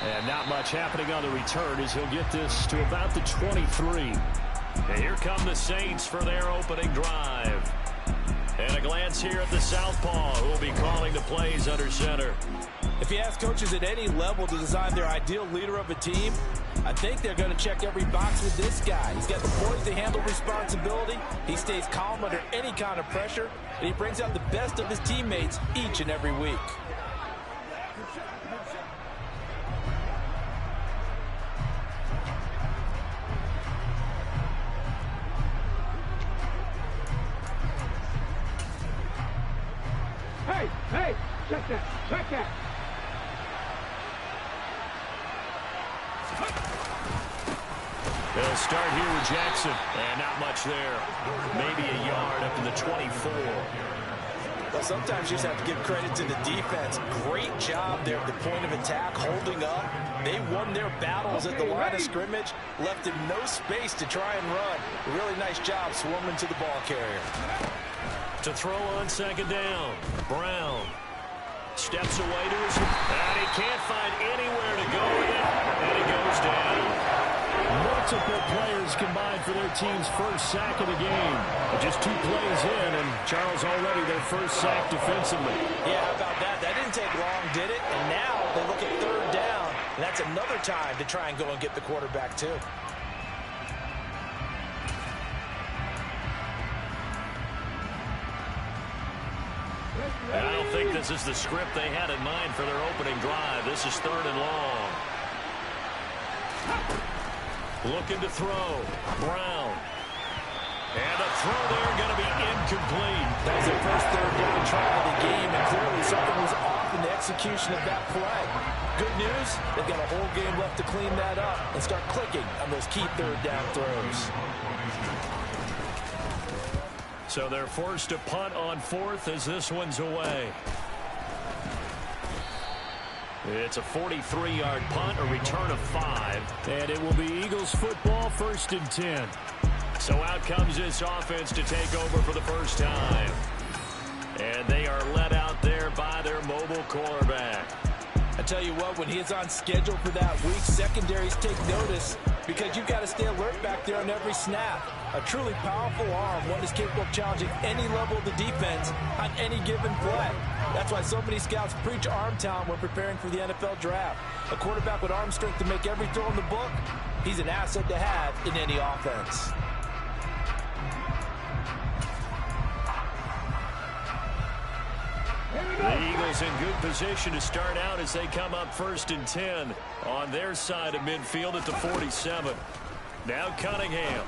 Speaker 16: And not much happening on the return as he'll get this to about the 23. And here come the Saints for their opening drive. And a glance here at the southpaw who will be calling the plays under center.
Speaker 17: If you ask coaches at any level to design their ideal leader of a team, I think they're going to check every box with this guy. He's got the poise to handle responsibility. He stays calm under any kind of pressure, and he brings out the best of his teammates each and every week.
Speaker 18: Hey, check that.
Speaker 16: They'll start here with Jackson, and not much there. Maybe a yard up in the 24.
Speaker 17: Well, sometimes you just have to give credit to the defense. Great job there at the point of attack, holding up. They won their battles at the line of scrimmage, left him no space to try and run. A really nice job swarming to the ball carrier.
Speaker 16: To throw on second down, Brown steps away to his, and he can't find anywhere to go with it, and he goes down. Multiple players combined for their team's first sack of the game. Just 2 plays in, and Charles already their first sack defensively.
Speaker 17: Yeah, how about that? That didn't take long, did it? And now they look at third down, and that's another time to try and go and get the quarterback too.
Speaker 16: And I don't think this is the script they had in mind for their opening drive. This is 3rd and long. Looking to throw. Brown. And a throw there going to be incomplete.
Speaker 17: That was their first third down try of the game, and clearly something was off in the execution of that play. Good news, they've got a whole game left to clean that up and start clicking on those key third down throws.
Speaker 16: So they're forced to punt on 4th as this one's away. It's a 43-yard punt, a return of 5. And it will be Eagles football, 1st and 10. So out comes this offense to take over for the first time. And they are led out there by their mobile quarterback.
Speaker 17: I tell you what, when he is on schedule for that week, secondaries take notice because you've got to stay alert back there on every snap. A truly powerful arm, one is capable of challenging any level of the defense on any given play. That's why so many scouts preach arm talent when preparing for the NFL draft. A quarterback with arm strength to make every throw in the book, he's an asset to have in any offense.
Speaker 16: The Eagles in good position to start out as they come up 1st and 10 on their side of midfield at the 47. Now Cunningham.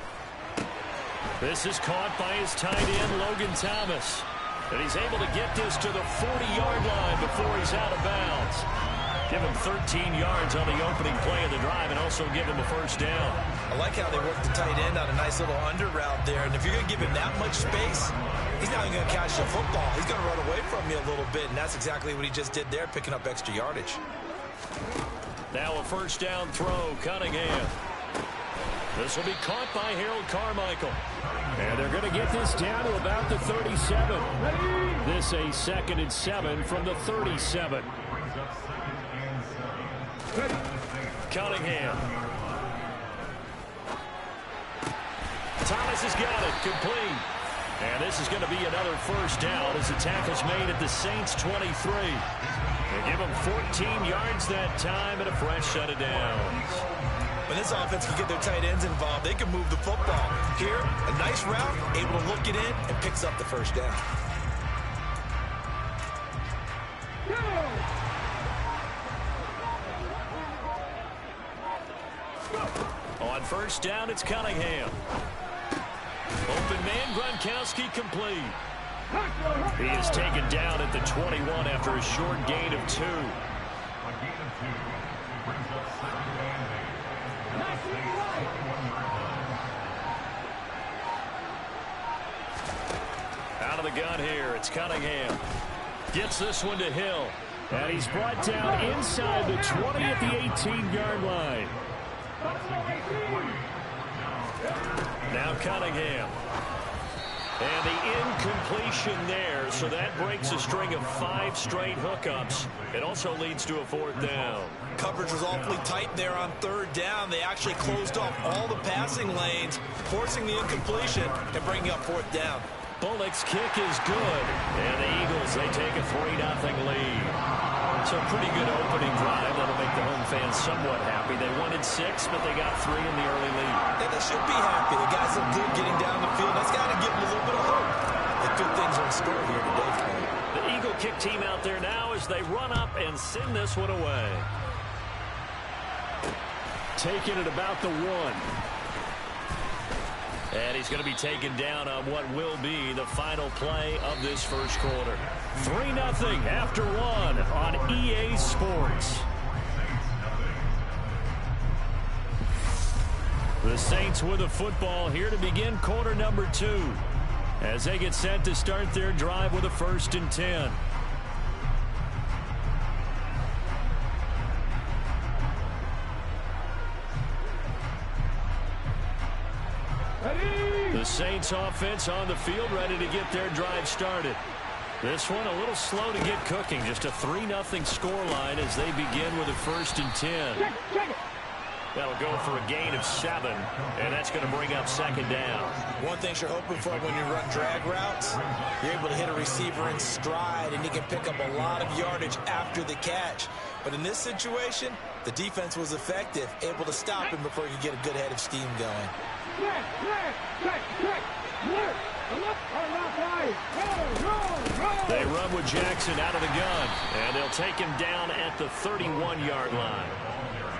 Speaker 16: This is caught by his tight end, Logan Thomas. And he's able to get this to the 40-yard line before he's out of bounds. Give him 13 yards on the opening play of the drive and also give him a first down.
Speaker 17: I like how they work the tight end on a nice little under route there. And if you're going to give him that much space, he's not even going to catch the football. He's going to run away from you a little bit, and that's exactly what he just did there, picking up extra yardage.
Speaker 16: Now a first down throw, Cunningham. This will be caught by Harold Carmichael. And they're going to get this down to about the 37. This a 2nd and 7 from the 37. Cunningham. Thomas has got it, complete. And this is going to be another first down as the tackle's made at the Saints 23. They give them 14 yards that time and a fresh set of downs.
Speaker 17: When this offense can get their tight ends involved, they can move the football. Here, a nice route, able to look it in, and picks up the first down.
Speaker 16: On first down, it's Cunningham. Open man, Gronkowski complete. He is taken down at the 21 after a short gain of 2. Out of the gun here, it's Cunningham. Gets this one to Hill. And he's brought down inside the 20 at the 18-yard line. Now Cunningham. And the incompletion there, so that breaks a string of 5 straight hookups. It also leads to a 4th down.
Speaker 17: Coverage was awfully tight there on 3rd down. They actually closed off all the passing lanes, forcing the incompletion and bringing up 4th down.
Speaker 16: Bullock's kick is good. And the Eagles, they take a 3-0 lead. So a pretty good opening drive. That'll make the home fans somewhat happy. They wanted 6, but they got 3 in the early lead.
Speaker 17: And they should be happy. The guys look good getting down the field. That's got to give them a little bit of hope. The good things are in store here today for them.
Speaker 16: The Eagle kick team out there now as they run up and send this one away. Taking it about the 1. And he's going to be taken down on what will be the final play of this first quarter. 3-0 after 1 on EA Sports. The Saints with a football here to begin quarter number 2 as they get set to start their drive with a 1st and 10. The Saints offense on the field ready to get their drive started. This one a little slow to get cooking. Just a 3-0 scoreline as they begin with a 1st and 10. That'll go for a gain of 7, and that's going to bring up 2nd down.
Speaker 17: One thing you're hoping for when you run drag routes, you're able to hit a receiver in stride, and he can pick up a lot of yardage after the catch. But in this situation, the defense was effective, able to stop him before he could get a good head of steam going.
Speaker 16: They run with Jackson out of the gun, and they'll take him down at the 31-yard line.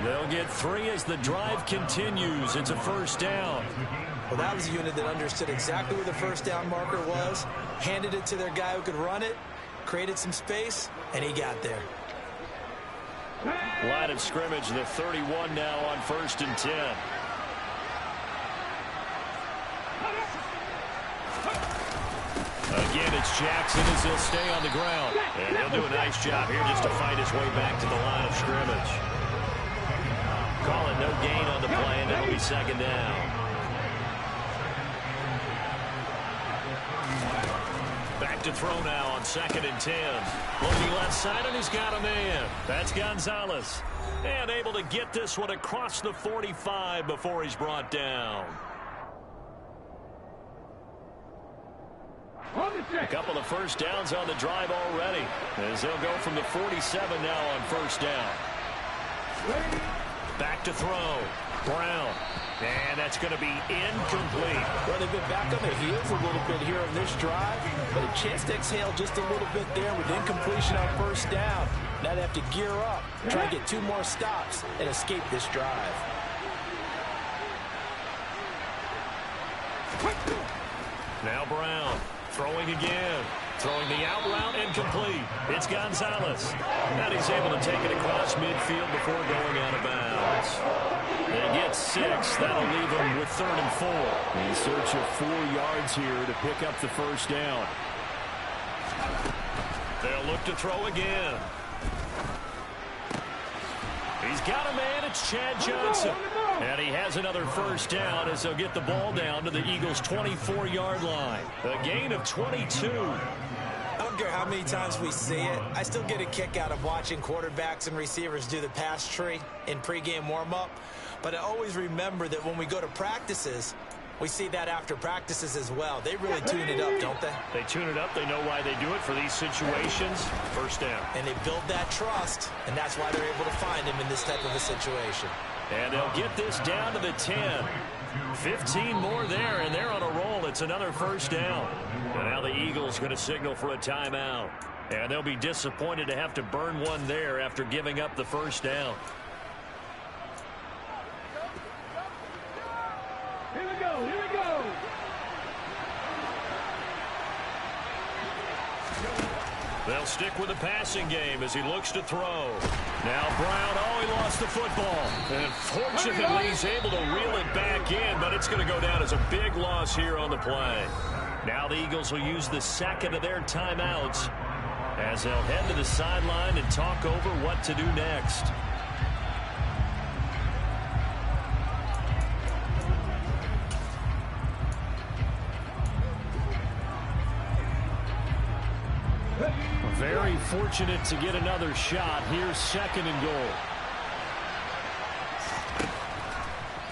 Speaker 16: They'll get 3 as the drive continues. It's a 1st down.
Speaker 17: Well, that was a unit that understood exactly where the 1st down marker was, handed it to their guy who could run it, created some space, and he got there.
Speaker 16: Line of scrimmage, the 31 now on 1st and 10. Again, it's Jackson as he'll stay on the ground. And he'll do a nice job here just to fight his way back to the line of scrimmage. Call it no gain on the play, and that'll be 2nd down. Back to throw now on 2nd and 10. Looking left side, and he's got a man. That's Gonzalez. And able to get this one across the 45 before he's brought down. A couple of 1st downs on the drive already, as they'll go from the 47 now on 1st down. Back to throw. Brown. And that's going to be incomplete.
Speaker 17: Well, they've been back on their heels a little bit here on this drive, but a chance to exhale just a little bit there with incompletion on 1st down. Now they have to gear up, try to get 2 more stops, and escape this drive.
Speaker 16: Now Brown. Throwing again. Throwing the out route and complete. It's Gonzalez. And he's able to take it across midfield before going out of bounds. They get 6. That'll leave them with 3rd and 4. In search of 4 yards here to pick up the 1st down. They'll look to throw again. He's got a man. It's Chad Johnson. And he has another 1st down as they'll get the ball down to the Eagles' 24-yard line. A gain of 22.
Speaker 17: I don't care how many times we see it. I still get a kick out of watching quarterbacks and receivers do the pass tree in pregame warm-up. But I always remember that when we go to practices, We see that after practices as well. They really tune it up, don't they?
Speaker 16: They tune it up. They know why they do it for these situations. First down.
Speaker 17: And they build that trust, and that's why they're able to find him in this type of a situation.
Speaker 16: And they'll get this down to the 10. 15 more there, and they're on a roll. It's another first down. And now the Eagles going to signal for a timeout. And they'll be disappointed to have to burn one there after giving up the first down.
Speaker 18: Here we go, here we go.
Speaker 16: They'll stick with the passing game as he looks to throw. Now Brown, oh, he lost the football. And fortunately, he's able to reel it back in, but it's going to go down as a big loss here on the play. Now the Eagles will use the second of their timeouts as they'll head to the sideline and talk over what to do next. Very fortunate to get another shot. Here's second and goal.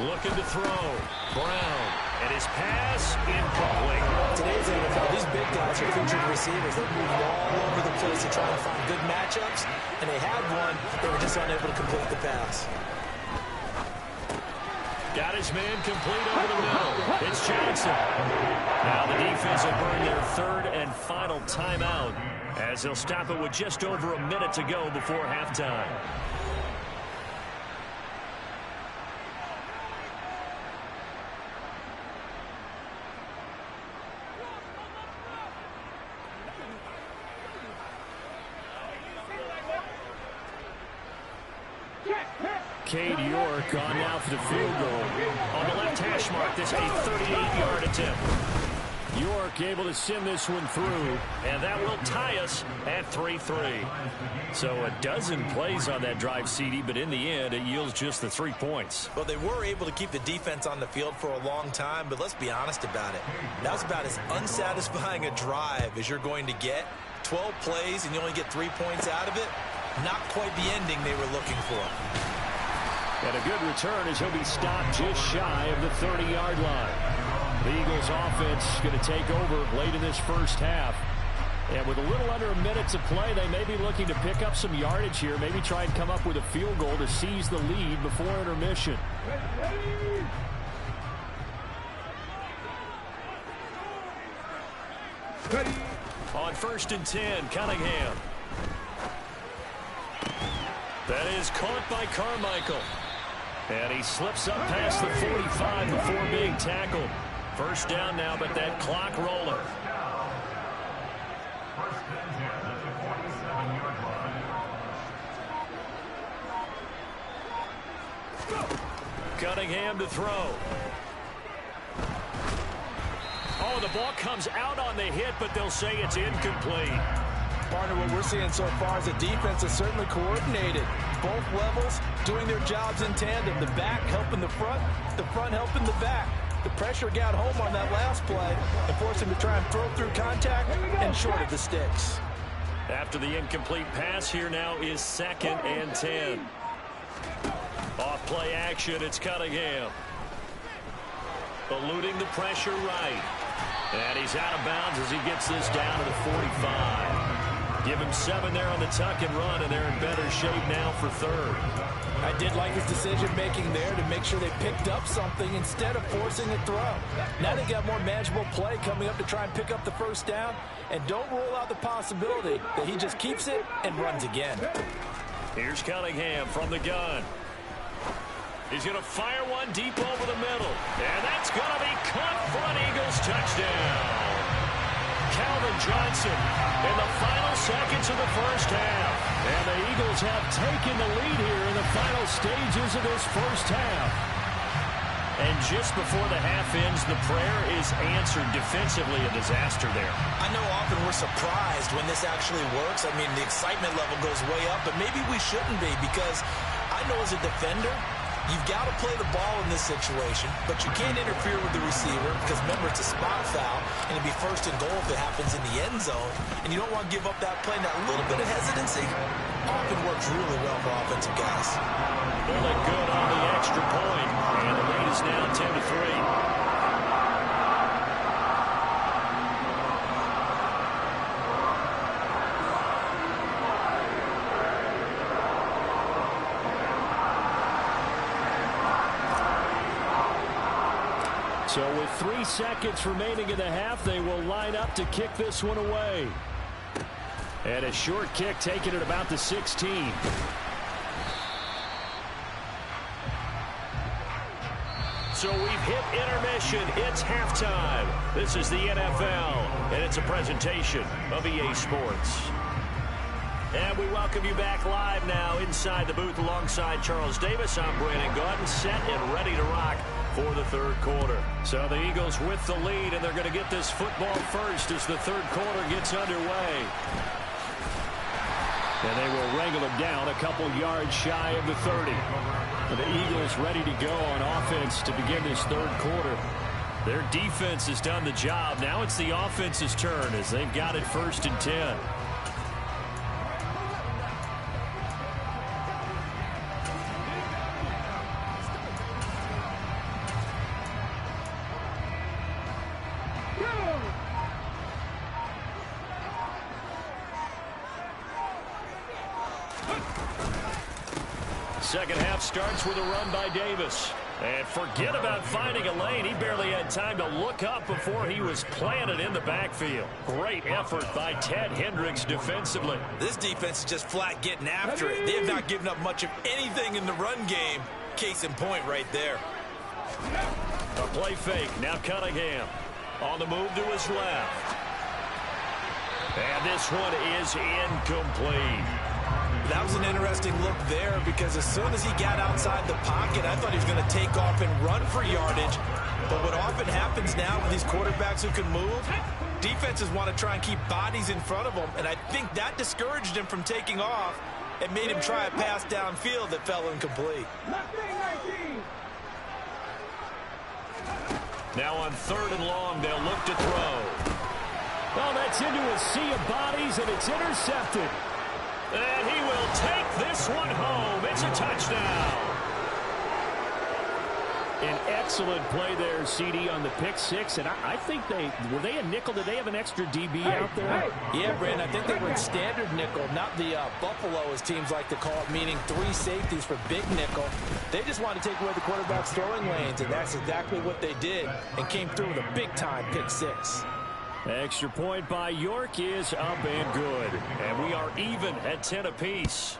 Speaker 16: Looking to throw. Brown. And his pass incomplete.
Speaker 17: Today's NFL, these big guys are featured receivers. They move all over the place to try and find good matchups. And they had one. They were just unable to complete the pass.
Speaker 16: Got his man complete over the middle. It's Johnson. Now the defense will burn their third and final timeout as they'll stop it with just over a minute to go before halftime. Cade York on now for the field goal. On the left hash mark, this a 38-yard attempt. York able to send this one through, and that will tie us at 3-3. So a dozen plays on that drive, CD, but in the end, it yields just the 3 points.
Speaker 17: Well, they were able to keep the defense on the field for a long time, but let's be honest about it. That was about as unsatisfying a drive as you're going to get. 12 plays, and you only get 3 points out of it. Not quite the ending they were looking for.
Speaker 16: And a good return as he'll be stopped just shy of the 30-yard line. The Eagles offense going to take over late in this first half. And with a little under a minute to play, they may be looking to pick up some yardage here, maybe try and come up with a field goal to seize the lead before intermission. On 1st and 10, Cunningham. That is caught by Carmichael. And he slips up past the 45 before being tackled. First down now, but that clock rolling. Cunningham to throw. Oh, the ball comes out on the hit, but they'll say it's incomplete.
Speaker 17: Partner, what we're seeing so far is the defense is certainly coordinated. Both levels doing their jobs in tandem. The back helping the front helping the back. The pressure got home on that last play and forced him to try and throw through contact and short of the sticks.
Speaker 16: After the incomplete pass, here now is 2nd and 10. Off play action, it's Cunningham. Eluding the pressure right. And he's out of bounds as he gets this down to the 45. Give him 7 there on the tuck and run, and they're in better shape now for 3rd.
Speaker 17: I did like his decision-making there to make sure they picked up something instead of forcing a throw. Now they got more manageable play coming up to try and pick up the first down, and don't rule out the possibility that he just keeps it and runs again.
Speaker 16: Here's Cunningham from the gun. He's going to fire one deep over the middle, and that's going to be caught for an Eagles touchdown. Calvin Johnson in the final seconds of the first half. And the Eagles have taken the lead here in the final stages of this first half. And just before the half ends, the prayer is answered. Defensively, a disaster there.
Speaker 17: I know often we're surprised when this actually works. I mean, the excitement level goes way up, but maybe we shouldn't be, because I know as a defender, you've got to play the ball in this situation, but you can't interfere with the receiver because, remember, it's a spot foul, and it'd be 1st and goal if it happens in the end zone, and you don't want to give up that play. That little bit of hesitancy often works really well for offensive guys.
Speaker 16: Bullet good on the extra point, and the lead is now 10-3. So with 3 seconds remaining in the half, they will line up to kick this one away. And a short kick taken at about the 16. So we've hit intermission. It's halftime. This is the NFL, and it's a presentation of EA Sports. And we welcome you back live now inside the booth alongside Charles Davis. I'm Brandon Gaudin, set and ready to rock for the third quarter. So the Eagles with the lead, and they're going to get this football first as the third quarter gets underway. And they will wrangle him down a couple yards shy of the 30. The Eagles ready to go on offense to begin this third quarter. Their defense has done the job. Now it's the offense's turn as they've got it 1st and 10. Second half starts with a run by Davis. And forget about finding a lane. He barely had time to look up before he was planted in the backfield. Great effort by Ted Hendricks defensively.
Speaker 17: This defense is just flat getting after it. They have not given up much of anything in the run game. Case in point right there.
Speaker 16: A play fake. Now Cunningham on the move to his left. And this one is incomplete.
Speaker 17: That was an interesting look there because as soon as he got outside the pocket, I thought he was going to take off and run for yardage. But what often happens now with these quarterbacks who can move, defenses want to try and keep bodies in front of them, and I think that discouraged him from taking off and made him try a pass downfield that fell incomplete.
Speaker 16: Now on 3rd and long, they'll look to throw. Oh, that's into a sea of bodies, and it's intercepted. And he will take this one home. It's a touchdown. An excellent play there, CD, on the pick six. And I think were they a nickel? Did they have an extra DB out there?
Speaker 17: Yeah, Brandon, I think they were in standard nickel, not the Buffalo, as teams like to call it, meaning 3 safeties for big nickel. They just wanted to take away the quarterback's throwing lanes, and that's exactly what they did and came through with a big-time pick six.
Speaker 16: Extra point by York is up and good. And we are even at 10 apiece.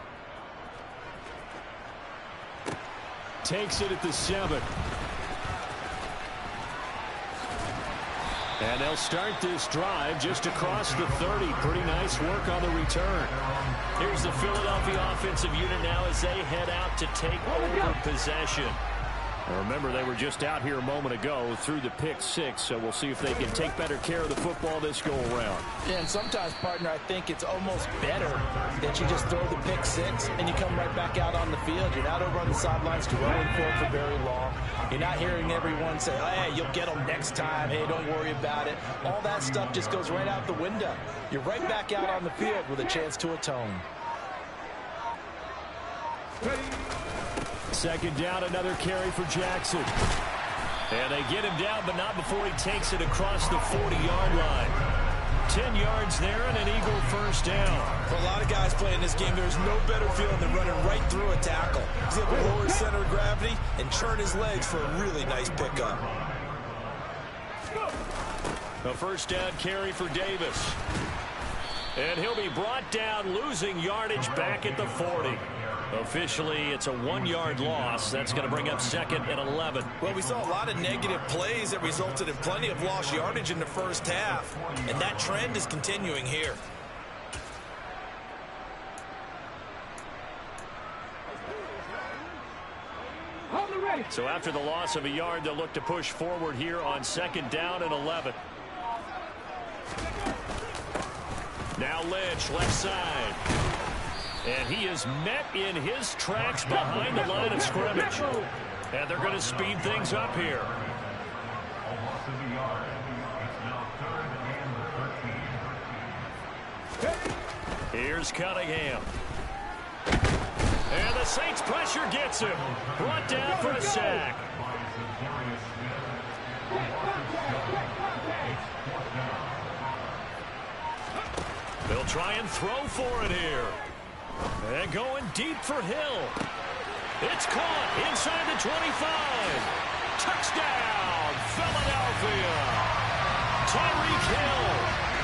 Speaker 16: Takes it at the 7. And they'll start this drive just across the 30. Pretty nice work on the return. Here's the Philadelphia offensive unit now as they head out to take over possession. Remember, they were just out here a moment ago through the pick six, so we'll see if they can take better care of the football this go-around.
Speaker 17: Yeah, and sometimes, partner, I think it's almost better that you just throw the pick six and you come right back out on the field. You're not over on the sidelines dwelling for very long. You're not hearing everyone say, oh, hey, you'll get them next time. Hey, don't worry about it. All that stuff just goes right out the window. You're right back out on the field with a chance to atone.
Speaker 16: Second down, another carry for Jackson. And they get him down, but not before he takes it across the 40-yard line. 10 yards there and an Eagle first down.
Speaker 17: For a lot of guys playing this game, there's no better feeling than running right through a tackle. He's able to lower his center of gravity and churn his legs for a really nice pickup.
Speaker 16: A first down carry for Davis. And he'll be brought down, losing yardage back at the 40. Officially, it's a 1-yard loss. That's going to bring up 2nd and 11.
Speaker 17: Well, we saw a lot of negative plays that resulted in plenty of lost yardage in the first half, and that trend is continuing here.
Speaker 16: So after the loss of a yard, they'll look to push forward here on 2nd down and 11. Now Lynch, left side. And he is met in his tracks behind the line of scrimmage. And they're going to speed things up here. Here's Cunningham. And the Saints pressure gets him. Brought down for a sack. They'll try and throw for it here. And going deep for Hill. It's caught inside the 25. Touchdown, Philadelphia. Tyreek Hill,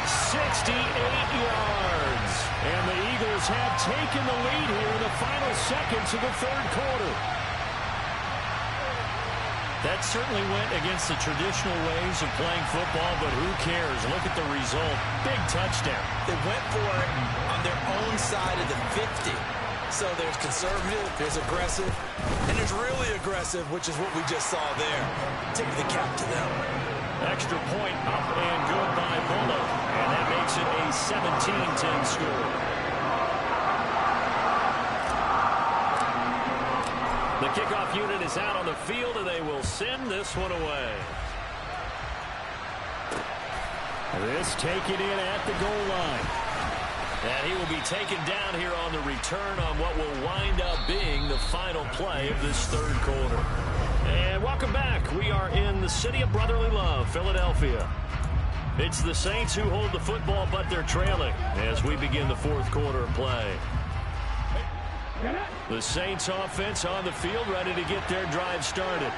Speaker 16: 68 yards. And the Eagles have taken the lead here in the final seconds of the third quarter.
Speaker 19: That certainly went against the traditional ways of playing football, but who cares? Look at the result. Big touchdown.
Speaker 17: They went for it on their own side of the 50. So there's conservative, there's aggressive, and there's really aggressive, which is what we just saw there. Tip of the cap to them.
Speaker 16: Extra point up and good by Bullock, and that makes it a 17-10 score. The kickoff unit is out on the field, and they will send this one away. This taken in at the goal line. And he will be taken down here on the return on what will wind up being the final play of this third quarter. And welcome back. We are in the city of brotherly love, Philadelphia. It's the Saints who hold the football, but they're trailing as we begin the fourth quarter of play. The Saints offense on the field, ready to get their drive started.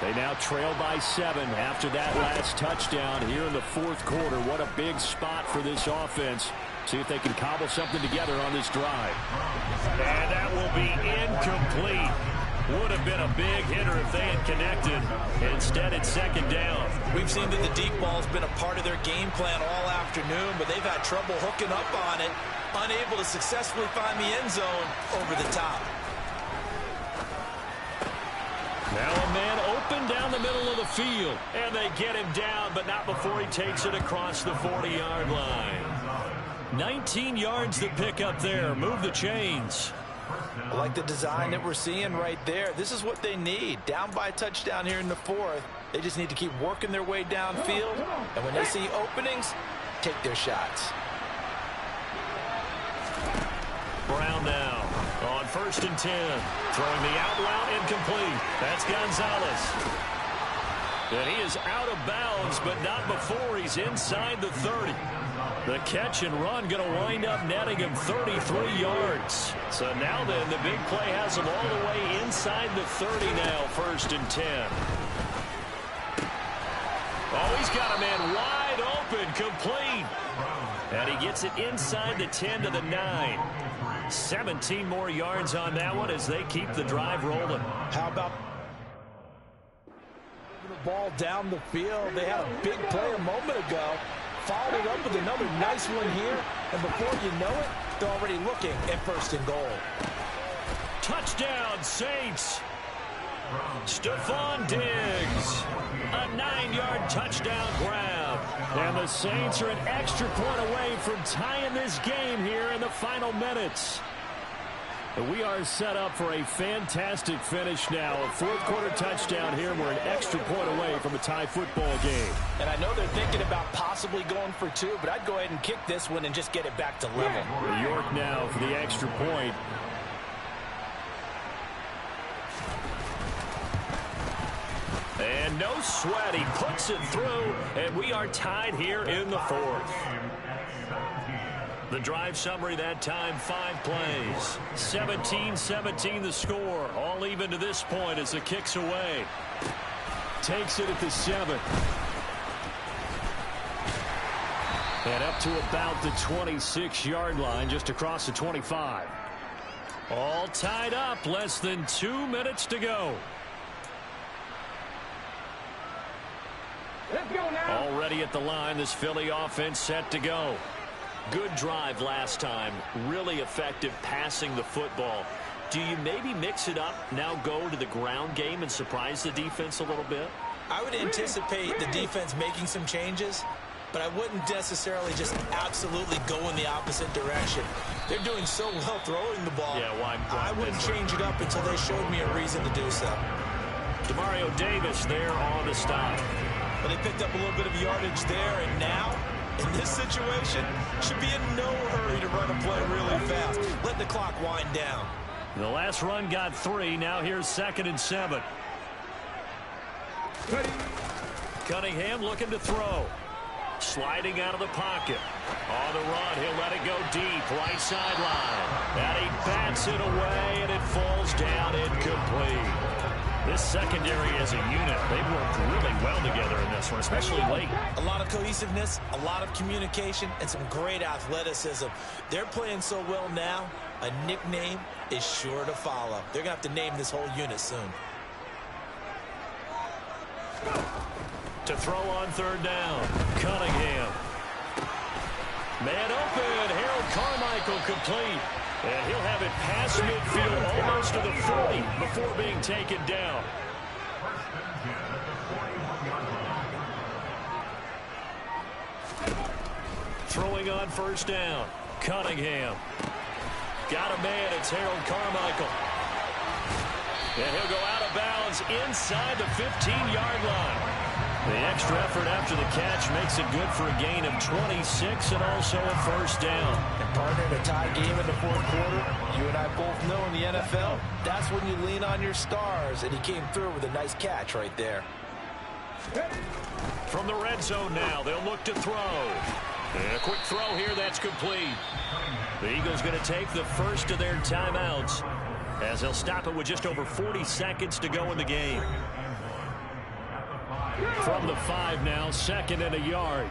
Speaker 16: They now trail by 7 after that last touchdown here in the fourth quarter. What a big spot for this offense. See if they can cobble something together on this drive. And that will be incomplete. Would have been a big hitter if they had connected. Instead, it's second down.
Speaker 17: We've seen that the deep ball's been a part of their game plan all afternoon, but they've had trouble hooking up on it, unable to successfully find the end zone over the top.
Speaker 16: Now a man open down the middle of the field, and they get him down, but not before he takes it across the 40-yard line. 19 yards to pick up there. Move the chains.
Speaker 17: I like the design that we're seeing right there. This is what they need. Down by a touchdown here in the fourth. They just need to keep working their way downfield, and when they see openings, take their shots.
Speaker 16: Brown now on 1st and 10. Throwing the out route incomplete. That's Gonzalez. And he is out of bounds, but not before he's inside the 30. The catch and run going to wind up netting him 33 yards. So now then, the big play has him all the way inside the 30 now, 1st and 10. Oh, he's got a man wide open, complete. And he gets it inside the 10 to the 9. 17 more yards on that one as they keep the drive rolling.
Speaker 17: How about the ball down the field? They had a big play a moment ago. Followed it up with another nice one here. And before you know it, they're already looking at 1st and goal.
Speaker 16: Touchdown, Saints. Stephon Diggs. A 9-yard touchdown grab. And the Saints are an extra point away from tying this game here in the final minutes. We are set up for a fantastic finish now. A fourth quarter touchdown here. We're an extra point away from a tie football game.
Speaker 17: And I know they're thinking about possibly going for 2, but I'd go ahead and kick this one and just get it back to level.
Speaker 16: York now for the extra point. And no sweat. He puts it through, and we are tied here in the fourth. The drive summary that time, 5 plays. 17-17 the score. All even to this point as the kick's away. Takes it at the 7. And up to about the 26-yard line, just across the 25. All tied up, less than 2 minutes to go.
Speaker 18: Let's go now.
Speaker 16: Already at the line, this Philly offense set to go. Good drive last time. Really effective passing the football. Do you maybe mix it up, now go to the ground game and surprise the defense a little bit?
Speaker 17: I would anticipate the defense making some changes, but I wouldn't necessarily just absolutely go in the opposite direction. They're doing so well throwing the ball.
Speaker 16: Yeah, why
Speaker 17: I wouldn't change it up until they showed me a reason to do so.
Speaker 16: Demario Davis there on the stop.
Speaker 17: But they picked up a little bit of yardage there, and now, in this situation, should be in no hurry to run a play really fast. Let the clock wind down.
Speaker 16: The last run got 3. Now here's 2nd and 7. Cunningham looking to throw. Sliding out of the pocket. On the run, he'll let it go deep, right sideline. And he bats it away, and it falls down incomplete. This secondary as a unit, they've worked really well together in this one, especially late.
Speaker 17: A lot of cohesiveness, a lot of communication, and some great athleticism. They're playing so well now, a nickname is sure to follow. They're going to have to name this whole unit soon.
Speaker 16: To throw on third down, Cunningham. Man open, Harold Carmichael complete. And he'll have it past midfield, almost to the 40 before being taken down. Throwing on first down, Cunningham. Got a man, it's Harold Carmichael. And he'll go out of bounds inside the 15-yard line. The extra effort after the catch makes it good for a gain of 26 and also a first down.
Speaker 17: And partner, in a tie game in the fourth quarter, you and I both know in the NFL, that's when you lean on your stars, and he came through with a nice catch right there.
Speaker 16: From the red zone now, they'll look to throw. And a quick throw here, that's complete. The Eagles going to take the first of their timeouts as they'll stop it with just over 40 seconds to go in the game. From the 5 now, 2nd and a yard.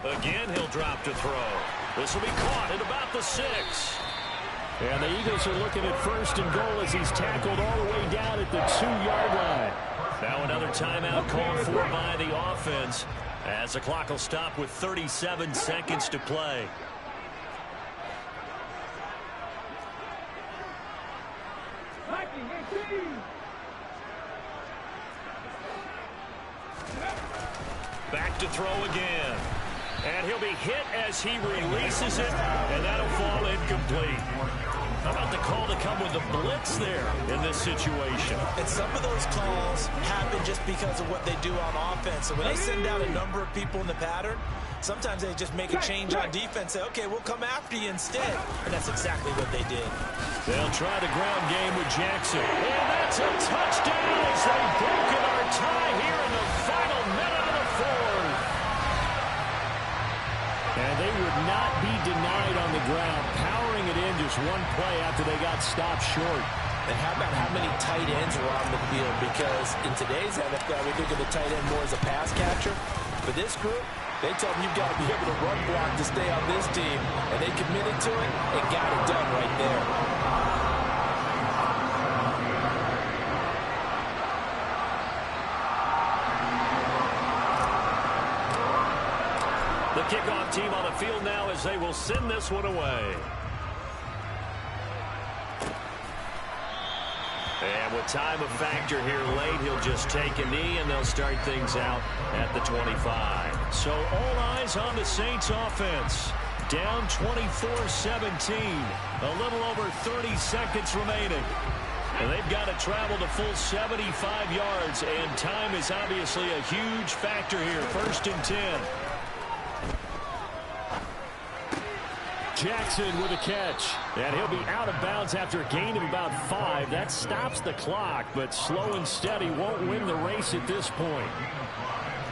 Speaker 16: Again, he'll drop to throw. This will be caught at about the 6. And the Eagles are looking at first and goal as he's tackled all the way down at the 2-yard line. Now another timeout called for by the offense as the clock will stop with 37 seconds to play. Back to throw again. And he'll be hit as he releases it, and that'll fall incomplete. How about the call to come with the blitz there in this situation?
Speaker 17: And some of those calls happen just because of what they do on offense. So when they send out a number of people in the pattern, sometimes they just make a change on defense, say, okay, we'll come after you instead. And that's exactly what they did.
Speaker 16: They'll try the ground game with Jackson. And that's a touchdown as they've broken our tie here in the final minute of the fourth. And they would not be denied on the ground, powering it in just one play after they got stopped short.
Speaker 17: And how about how many tight ends were on the field? Because in today's NFL, we think of the tight end more as a pass catcher. For this group, they told them you've got to be able to run block to stay on this team. And they committed to it and got it done right there.
Speaker 16: The kickoff team on the field now as they will send this one away. And with time a factor here late, he'll just take a knee and they'll start things out at the 25. So all eyes on the Saints offense. Down 24-17. A little over 30 seconds remaining. And they've got to travel the full 75 yards, and time is obviously a huge factor here. 1st and 10. Jackson with a catch, and he'll be out of bounds after a gain of about 5. That stops the clock, but slow and steady won't win the race at this point.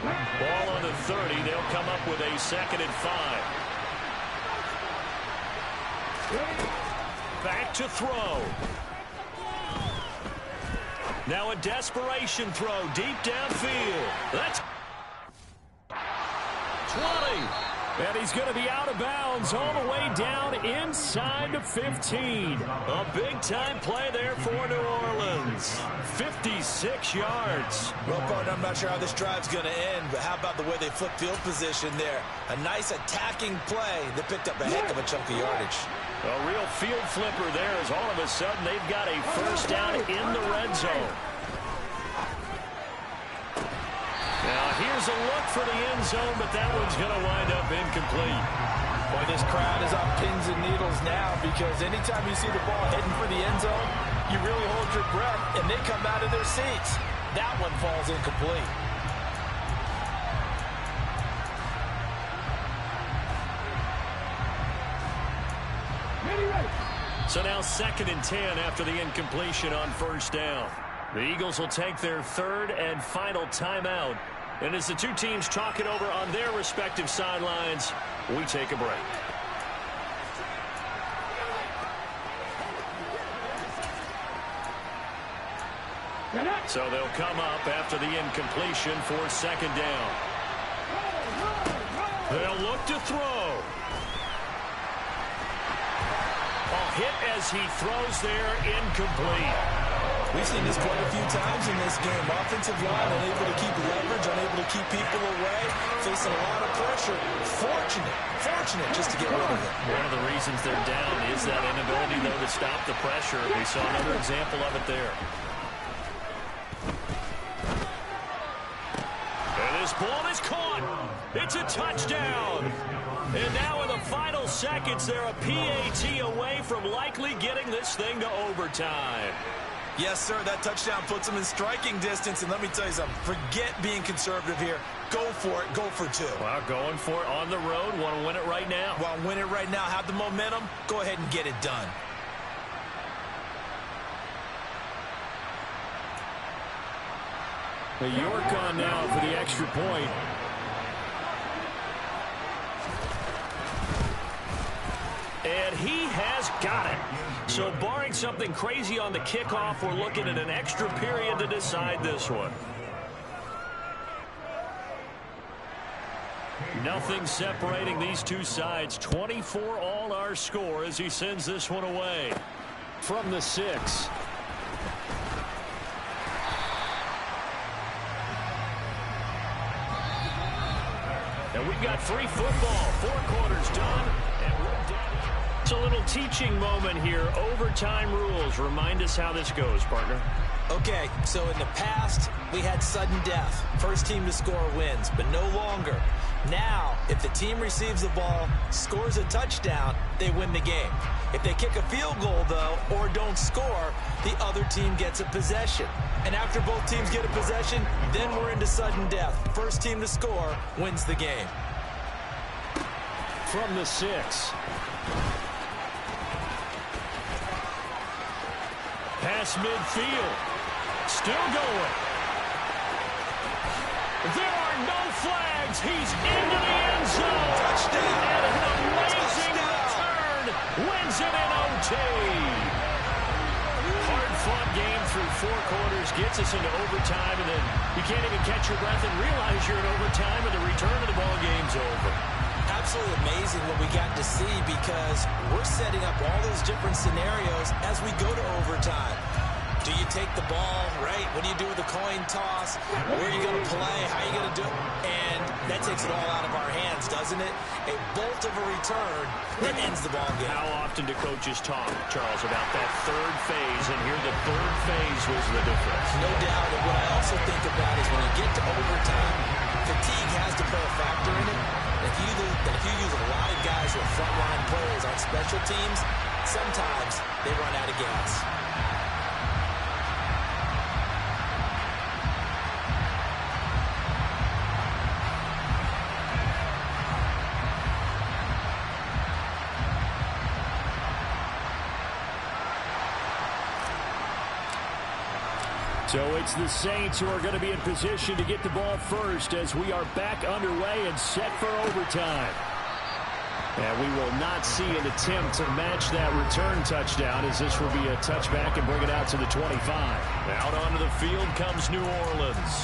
Speaker 16: Ball on the 30. They'll come up with a 2nd and 5. Back to throw. Now a desperation throw deep downfield. That's 20. And he's going to be out of bounds all the way down inside the 15. A big-time play there for New Orleans. 56 yards.
Speaker 17: Well, partner, I'm not sure how this drive's going to end, but how about the way they flipped field position there? A nice attacking play that picked up a heck of a chunk of yardage.
Speaker 16: A real field flipper there as all of a sudden they've got a first down in the red zone. Now here's a look for the end zone, but that one's going to wind up incomplete.
Speaker 17: Boy, this crowd is on pins and needles now because anytime you see the ball heading for the end zone, you really hold your breath, and they come out of their seats. That one falls incomplete.
Speaker 16: So now 2nd and 10 after the incompletion on first down. The Eagles will take their third and final timeout. And as the two teams talk it over on their respective sidelines, we take a break. So they'll come up after the incompletion for second down. They'll look to throw. A hit as he throws there, incomplete.
Speaker 17: We've seen this quite a few times in this game. Offensive line unable to keep leverage, unable to keep people away, facing a lot of pressure. Fortunate just to get rid of it.
Speaker 16: One of the reasons they're down is that inability, though, to stop the pressure. We saw another example of it there. And this ball is caught. It's a touchdown. And now in the final seconds, they're a PAT away from likely getting this thing to overtime.
Speaker 17: Yes, sir, that touchdown puts them in striking distance. And let me tell you something, forget being conservative here. Go for it, go for two.
Speaker 16: Well, going for it on the road, want to win it right now.
Speaker 17: Want to win it right now, have the momentum, go ahead and get it done.
Speaker 16: York on now for the extra point. And he has got it. So barring something crazy on the kickoff, we're looking at an extra period to decide this one. Nothing separating these two sides. 24 all our score as he sends this one away. From the 6. And we've got free football. 4 quarters done. And we're done. It's a little teaching moment here. Overtime rules. Remind us how this goes, partner.
Speaker 17: Okay, so in the past, we had sudden death. First team to score wins, but no longer. Now, if the team receives the ball, scores a touchdown, they win the game. If they kick a field goal, though, or don't score, the other team gets a possession. And after both teams get a possession, then we're into sudden death. First team to score wins the game.
Speaker 16: From the 6. Pass midfield. Still going. There are no flags. He's into the end zone.
Speaker 17: Touchdown.
Speaker 16: And an amazing return. Wins it in OT. Hard-fought game through 4 quarters. Gets us into overtime. And then you can't even catch your breath and realize you're in overtime. And the return of the ball game's over.
Speaker 17: Absolutely amazing what we got to see because we're setting up all those different scenarios as we go to overtime. Do you take the ball, right? What do you do with the coin toss? Where are you going to play? How are you going to do it? And that takes it all out of our hands, doesn't it? A bolt of a return that ends the ball game.
Speaker 16: How often do coaches talk, Charles, about that third phase? And here the third phase was the difference.
Speaker 17: No doubt. And what I also think about is when you get to overtime, fatigue has to play a factor in it. If you use a lot of guys who are frontline players on special teams, sometimes they run out of gas.
Speaker 16: So it's the Saints who are going to be in position to get the ball first as we are back underway and set for overtime. And we will not see an attempt to match that return touchdown as this will be a touchback and bring it out to the 25. Out onto the field comes New Orleans.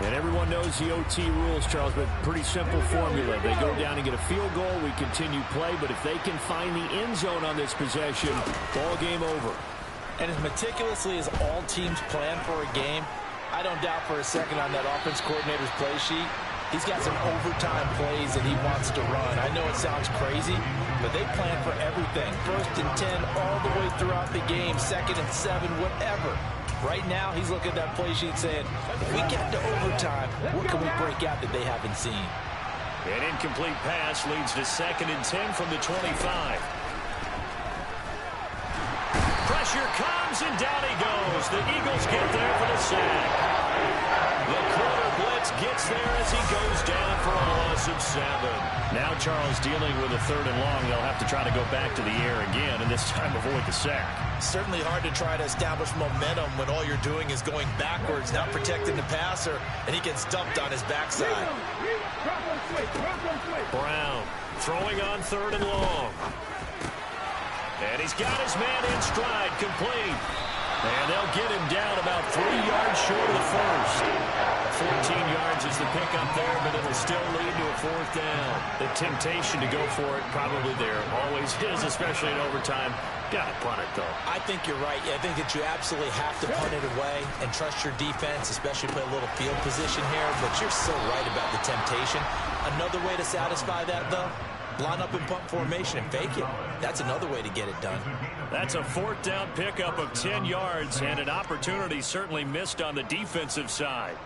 Speaker 16: And everyone knows the OT rules, Charles, but pretty simple formula. They go down and get a field goal, we continue play, but if they can find the end zone on this possession, ball game over.
Speaker 17: And as meticulously as all teams plan for a game, I don't doubt for a second on that offense coordinator's play sheet, he's got some overtime plays that he wants to run. I know it sounds crazy, but they plan for everything. 1st and 10 all the way throughout the game, 2nd and 7, whatever. Right now, he's looking at that play sheet saying, if we get to overtime, what can we break out that they haven't seen?
Speaker 16: An incomplete pass leads to 2nd and 10 from the 25. Pressure comes, and down he goes. The Eagles get there for the sack. The quarter blitz Brooks gets there as he goes down for a loss of 7.
Speaker 19: Now Charles dealing with a 3rd and long. They'll have to try to go back to the air again, and this time avoid the sack.
Speaker 17: Certainly hard to try to establish momentum when all you're doing is going backwards, not protecting the passer, and he gets dumped on his backside.
Speaker 16: Brown throwing on 3rd and long. And he's got his man in stride, complete. And they'll get him down about 3 yards short of the first. 14 yards is the pickup there, but it'll still lead to a 4th down. The temptation to go for it probably there. Always is, especially in overtime. Got to punt it, though.
Speaker 17: I think you're right. I think that you absolutely have to punt it away and trust your defense, especially play a little field position here. But you're so right about the temptation. Another way to satisfy that, though, line up in punt formation and fake it. That's another way to get it done.
Speaker 16: That's a 4th down pickup of 10 yards and an opportunity certainly missed on the defensive side.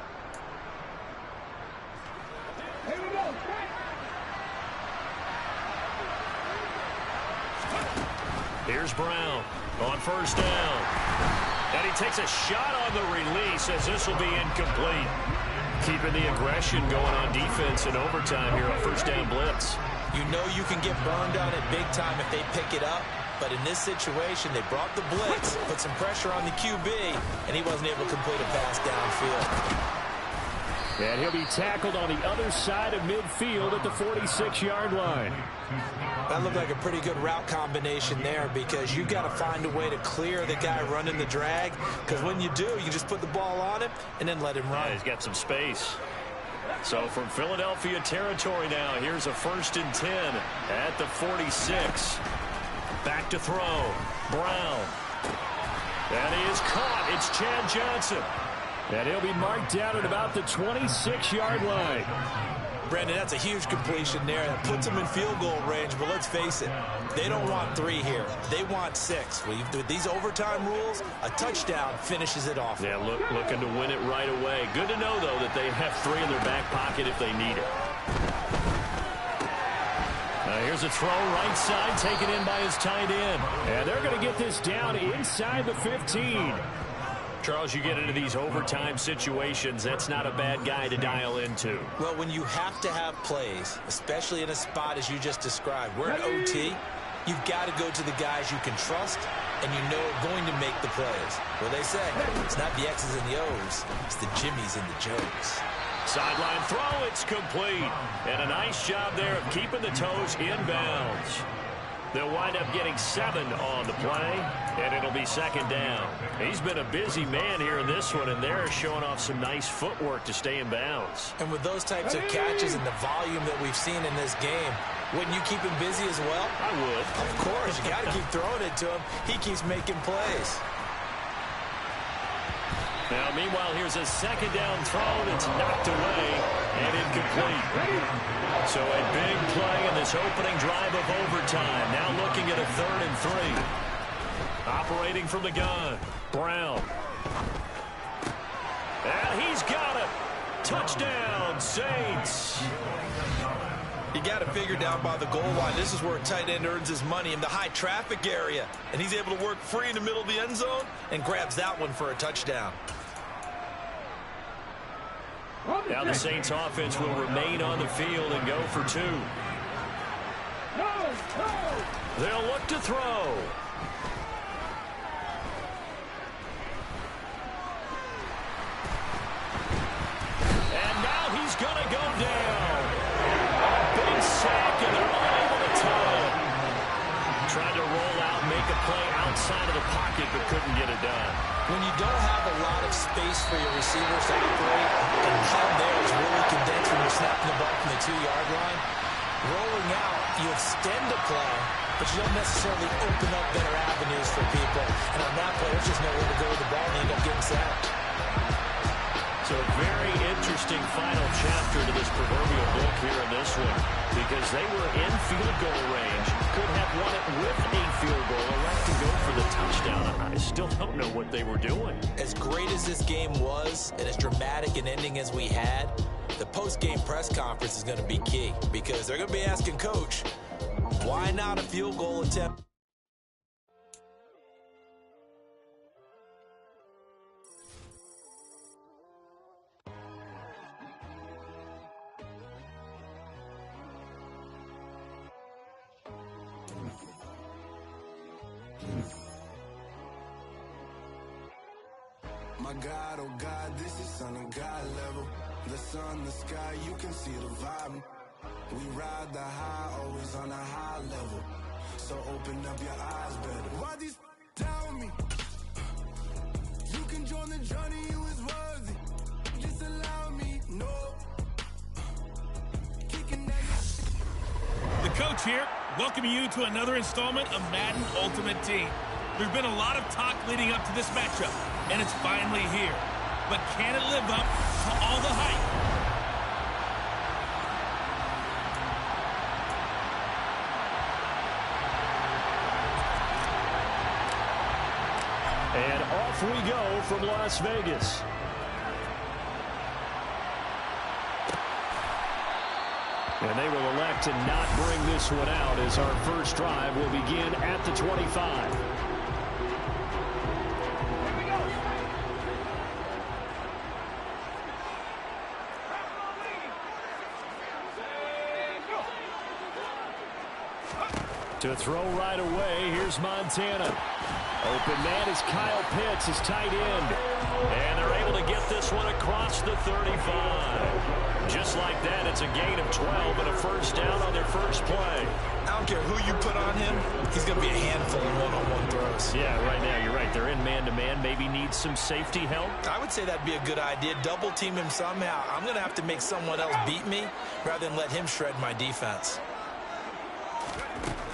Speaker 16: Here's Brown on 1st down. And he takes a shot on the release as this will be incomplete. Keeping the aggression going on defense in overtime here on 1st down blitz.
Speaker 17: You know you can get burned on it big time if they pick it up. But in this situation, they brought the blitz, put some pressure on the QB, and he wasn't able to complete a pass downfield.
Speaker 16: And he'll be tackled on the other side of midfield at the 46-yard line.
Speaker 17: That looked like a pretty good route combination there because you've got to find a way to clear the guy running the drag. Because when you do, you just put the ball on him and then let him run.
Speaker 16: Yeah, he's got some space. So from Philadelphia territory now, here's a 1st and 10 at the 46. Back to throw. Brown. And he is caught. It's Chad Johnson. And he'll be marked down at about the 26-yard line.
Speaker 17: Brandon, that's a huge completion there. That puts them in field goal range, but let's face it, they don't want 3 here. They want 6. With these overtime rules, a touchdown finishes it off.
Speaker 16: Yeah, looking to win it right away. Good to know, though, that they have 3 in their back pocket if they need it. Here's a throw right side taken in by his tight end. And they're going to get this down inside the 15. Charles, you get into these overtime situations, that's not a bad guy to dial into.
Speaker 17: Well, when you have to have plays, especially in a spot as you just described, we're in OT, you've got to go to the guys you can trust and you know are going to make the plays. Well, they say it's not the X's and the O's, it's the Jimmys and the Joes.
Speaker 16: Sideline throw, it's complete. And a nice job there of keeping the toes inbounds. They'll wind up getting 7 on the play, and it'll be 2nd down. He's been a busy man here in this one, and they're showing off some nice footwork to stay in bounds.
Speaker 17: And with those types of catches and the volume that we've seen in this game, wouldn't you keep him busy as well?
Speaker 16: I would.
Speaker 17: Of course. You got to keep throwing it to him. He keeps making plays.
Speaker 16: Now, meanwhile, here's a 2nd down throw that's knocked away and incomplete. So a big play in this opening drive of overtime. Now looking at a 3rd and 3. Operating from the gun, Brown. And he's got it. Touchdown, Saints.
Speaker 17: You got to figure down by the goal line. This is where a tight end earns his money in the high traffic area. And he's able to work free in the middle of the end zone and grabs that one for a touchdown.
Speaker 16: Now the Saints offense will remain on the field and go for 2. They'll look to throw. And now he's going to go down. A big sack, and they're unable to tie him. Tried to roll out, make a play outside of the pocket, but couldn't get it done.
Speaker 17: When you don't have a lot of space for your receivers to operate, and time there is really condensed when you're snapping the ball from the 2-yard line, rolling out, you extend the play, but you don't necessarily open up better avenues for people. And on that play, there's just nowhere to go with the ball, and they end up getting sacked.
Speaker 16: So a very interesting final chapter to this proverbial book here in this one, because they were in field goal range, could have won it with a field goal, elect to go for the touchdown. I still don't know what they were doing.
Speaker 17: As great as this game was, and as dramatic an ending as we had, the post-game press conference is going to be key, because they're going to be asking Coach, why not a field goal attempt?
Speaker 9: my God, oh God, this is son of God level. The sun, the sky, you can see the vibe. We ride the high, always on a high level. So open up your eyes better. Why these tell me? You can join the journey, you is worthy. Just allow me, no. Kicking that.
Speaker 15: The coach here, welcoming you to another installment of Madden Ultimate Team. There's been a lot of talk leading up to this matchup, and it's finally here. But can it live up to all the hype?
Speaker 16: And off we go from Las Vegas. And they will elect to not bring this one out as our first drive will begin at the 25. To throw right away, here's Montana. Open man is Kyle Pitts, his tight end. And they're able to get this one across the 35. Just like that, it's a gain of 12 and a first down on their first play.
Speaker 17: I don't care who you put on him, he's going to be a handful in one-on-one throws.
Speaker 16: Yeah, right now, you're right. They're in man-to-man, maybe needs some safety help.
Speaker 17: I would say that'd be a good idea. Double team him somehow. I'm going to have to make someone else beat me rather than let him shred my defense.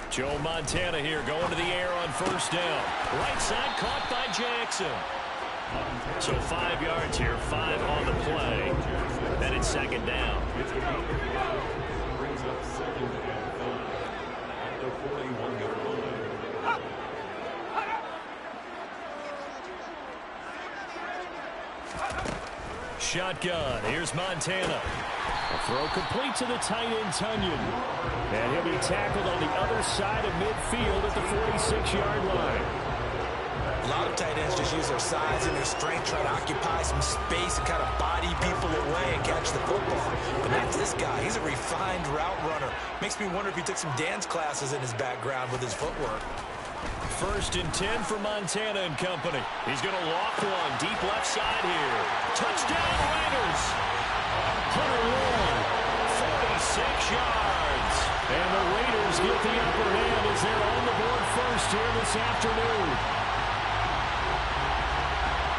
Speaker 16: Joe Montana here going to the air on first down. Right side caught by Jackson. So 5 yards here, 5 on the play. Then it's second down. Shotgun. Here's Montana. A throw complete to the tight end, Tunyon. And he'll be tackled on the other side of midfield at the 46-yard line.
Speaker 17: A lot of tight ends just use their size and their strength, try to occupy some space and kind of body people away and catch the football. But not this guy. He's a refined route runner. Makes me wonder if he took some dance classes in his background with his footwork.
Speaker 16: First and 10 for Montana and company. He's going to lock one deep left side here. Touchdown Raiders! 46 yards. And the Raiders get the upper hand as they're on the board first here this afternoon.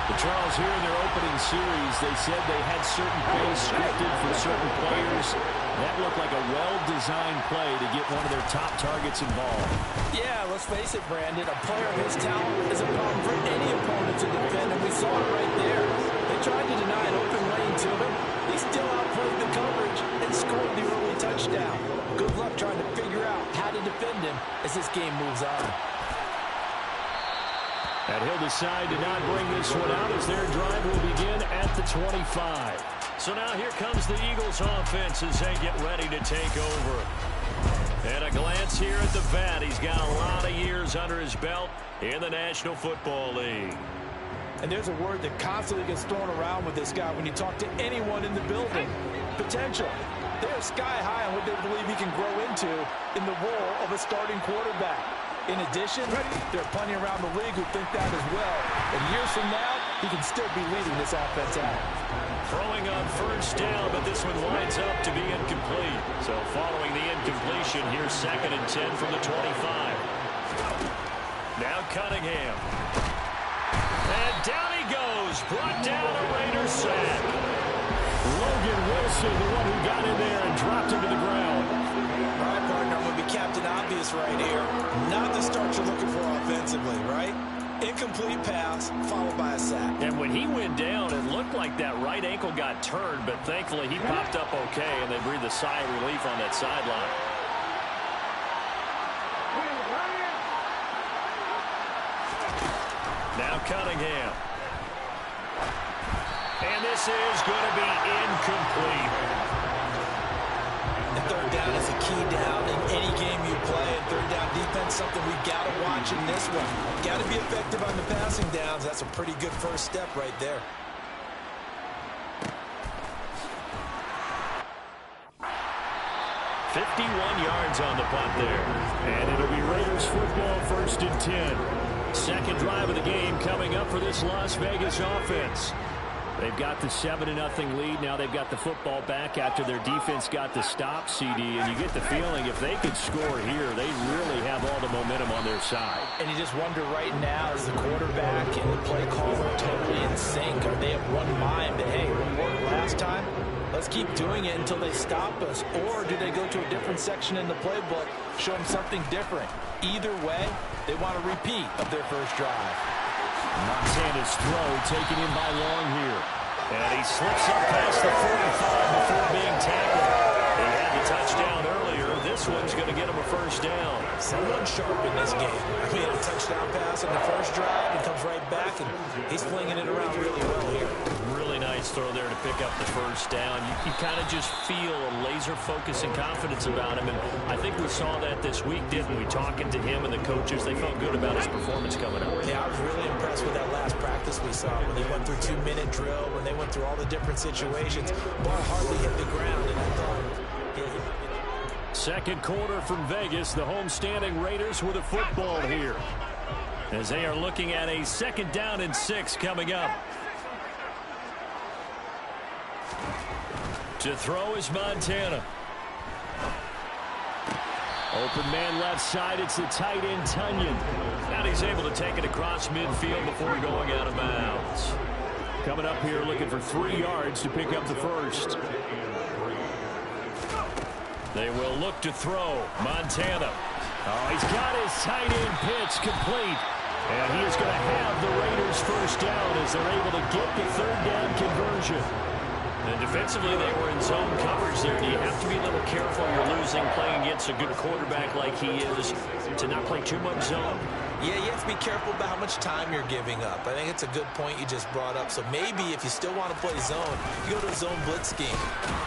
Speaker 16: But Charles, here in their opening series, they said they had certain plays scripted for certain players. That looked like a well-designed play to get one of their top targets involved.
Speaker 17: Yeah, let's face it, Brandon. A player of his talent is a problem for any opponent to defend, and we saw it right there. They tried to deny an open lane to him. He still outplayed the coverage and scored the early touchdown. Good luck trying to figure out how to defend him as this game moves on.
Speaker 16: And he'll decide to not bring this one out as their drive will begin at the 25. So now here comes the Eagles offense as they get ready to take over. And a glance here at the vet. He's got a lot of years under his belt in the National Football League.
Speaker 17: And there's a word that constantly gets thrown around with this guy when you talk to anyone in the building. Potential. They're sky high on what they believe he can grow into in the role of a starting quarterback. In addition, there are plenty around the league who think that as well. And years from now, he can still be leading this offense out.
Speaker 16: Throwing on first down, but this one winds up to be incomplete. So following the incompletion, here's second and 10 from the 25. Now Cunningham. And down he goes. Brought down a Raiders sack. Logan Wilson, the one who got in there and dropped him to the ground.
Speaker 17: All right, partner, I'm going to be Captain Obvious right here. Not the start you're looking for offensively, right? Incomplete pass, followed by a sack.
Speaker 16: And when he went down, it looked like that right ankle got turned, but thankfully he popped up okay, and they breathed a sigh of relief on that sideline. Now Cunningham. And this is going to be incomplete.
Speaker 17: And third down is a key down in any game you play. And third down defense, something we've got to watch in this one. Got to be effective on the passing downs. That's a pretty good first step right there. $51 yards on the punt there. And it'll be Raiders football, first and 10.
Speaker 16: Second drive of the game coming up for this Las Vegas offense. They've got the 7-0 lead. Now they've got the football back after their defense got the stop, CD. And you get the feeling if they could score here, they really have all the momentum on their side.
Speaker 17: And you just wonder right now, is the quarterback and the play caller totally in sync? Are they of one mind that, hey, what worked last time? Let's keep doing it until they stop us. Or do they go to a different section in the playbook, show them something different? Either way, they want a repeat of their first drive.
Speaker 16: Montana's throw taken in by Long here. And he slips up past the 45 before being tackled. He had the touchdown earlier. This one's going to get him a first down.
Speaker 17: Someone sharp in this game. He had a touchdown pass on the first drive and comes right back, and he's flinging it around really well here.
Speaker 16: Really nice throw there to pick up the first down. You kind of just feel a laser focus and confidence about him, and I think we saw that this week, didn't we? Talking to him and the coaches, they felt good about his performance coming up.
Speaker 17: Yeah, I was really impressed with that last practice we saw when they went through 2-minute drill, when they went through all the different situations. Ball hardly hit the ground, and I thought...
Speaker 16: Second quarter from Vegas, the homestanding Raiders with a football here, as they are looking at a 2nd down and 6 coming up. To throw is Montana. Open man left side, it's the tight end Tunyon. And he's able to take it across midfield before going out of bounds. Coming up here looking for 3 yards to pick up the first. They will look to throw. Montana. Oh, he's got his tight end pitch complete. And he is going to have the Raiders first down as they're able to get the 3rd down conversion. And defensively, they were in zone coverage there. Do you have to be a little careful? You're losing playing against a good quarterback like he is to not play too much zone?
Speaker 17: Yeah, you have to be careful about how much time you're giving up. I think it's a good point you just brought up. So maybe if you still want to play zone, you go to a zone blitz scheme,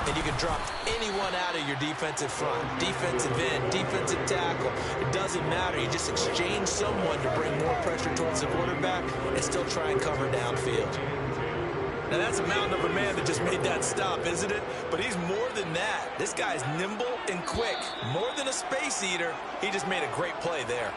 Speaker 17: and you can drop anyone out of your defensive front. Defensive end, defensive tackle. It doesn't matter. You just exchange someone to bring more pressure towards the quarterback and still try and cover downfield. Now, that's a mountain of a man that just made that stop, isn't it? But he's more than that. This guy's nimble and quick. More than a space eater, he just made a great play there.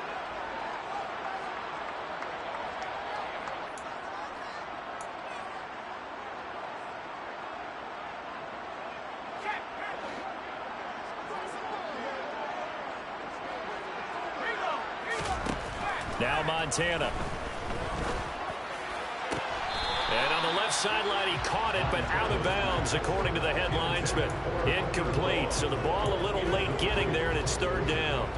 Speaker 16: Now Montana. And on the left sideline, he caught it, but out of bounds, according to the headlines, but incomplete. So the ball a little late getting there, and it's 3rd down.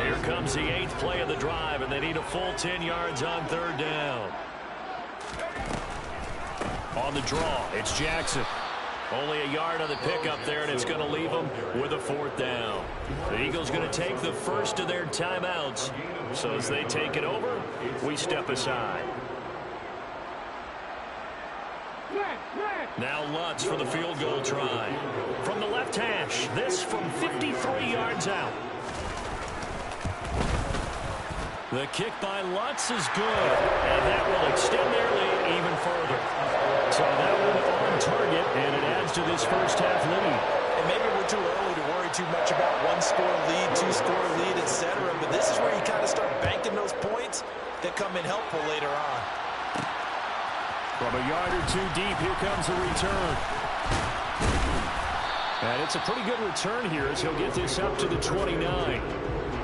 Speaker 16: Here comes the 8th play of the drive, and they need a full 10 yards on 3rd down. On the draw, it's Jackson. Only a yard on the pickup there, and it's going to leave them with a 4th down. The Eagles going to take the first of their timeouts. So as they take it over, we step aside. Now Lutz for the field goal try. From the left hash, this from 53 yards out. The kick by Lutz is good, and that will extend their lead even further. So that one on target, and it adds to this first half lead.
Speaker 17: And maybe we're too early to worry too much about 1-score lead, 2-score lead, etc. But this is where you kind of start banking those points that come in helpful later on.
Speaker 16: From a yard or 2 deep, here comes a return. And it's a pretty good return here as he'll get this up to the 29.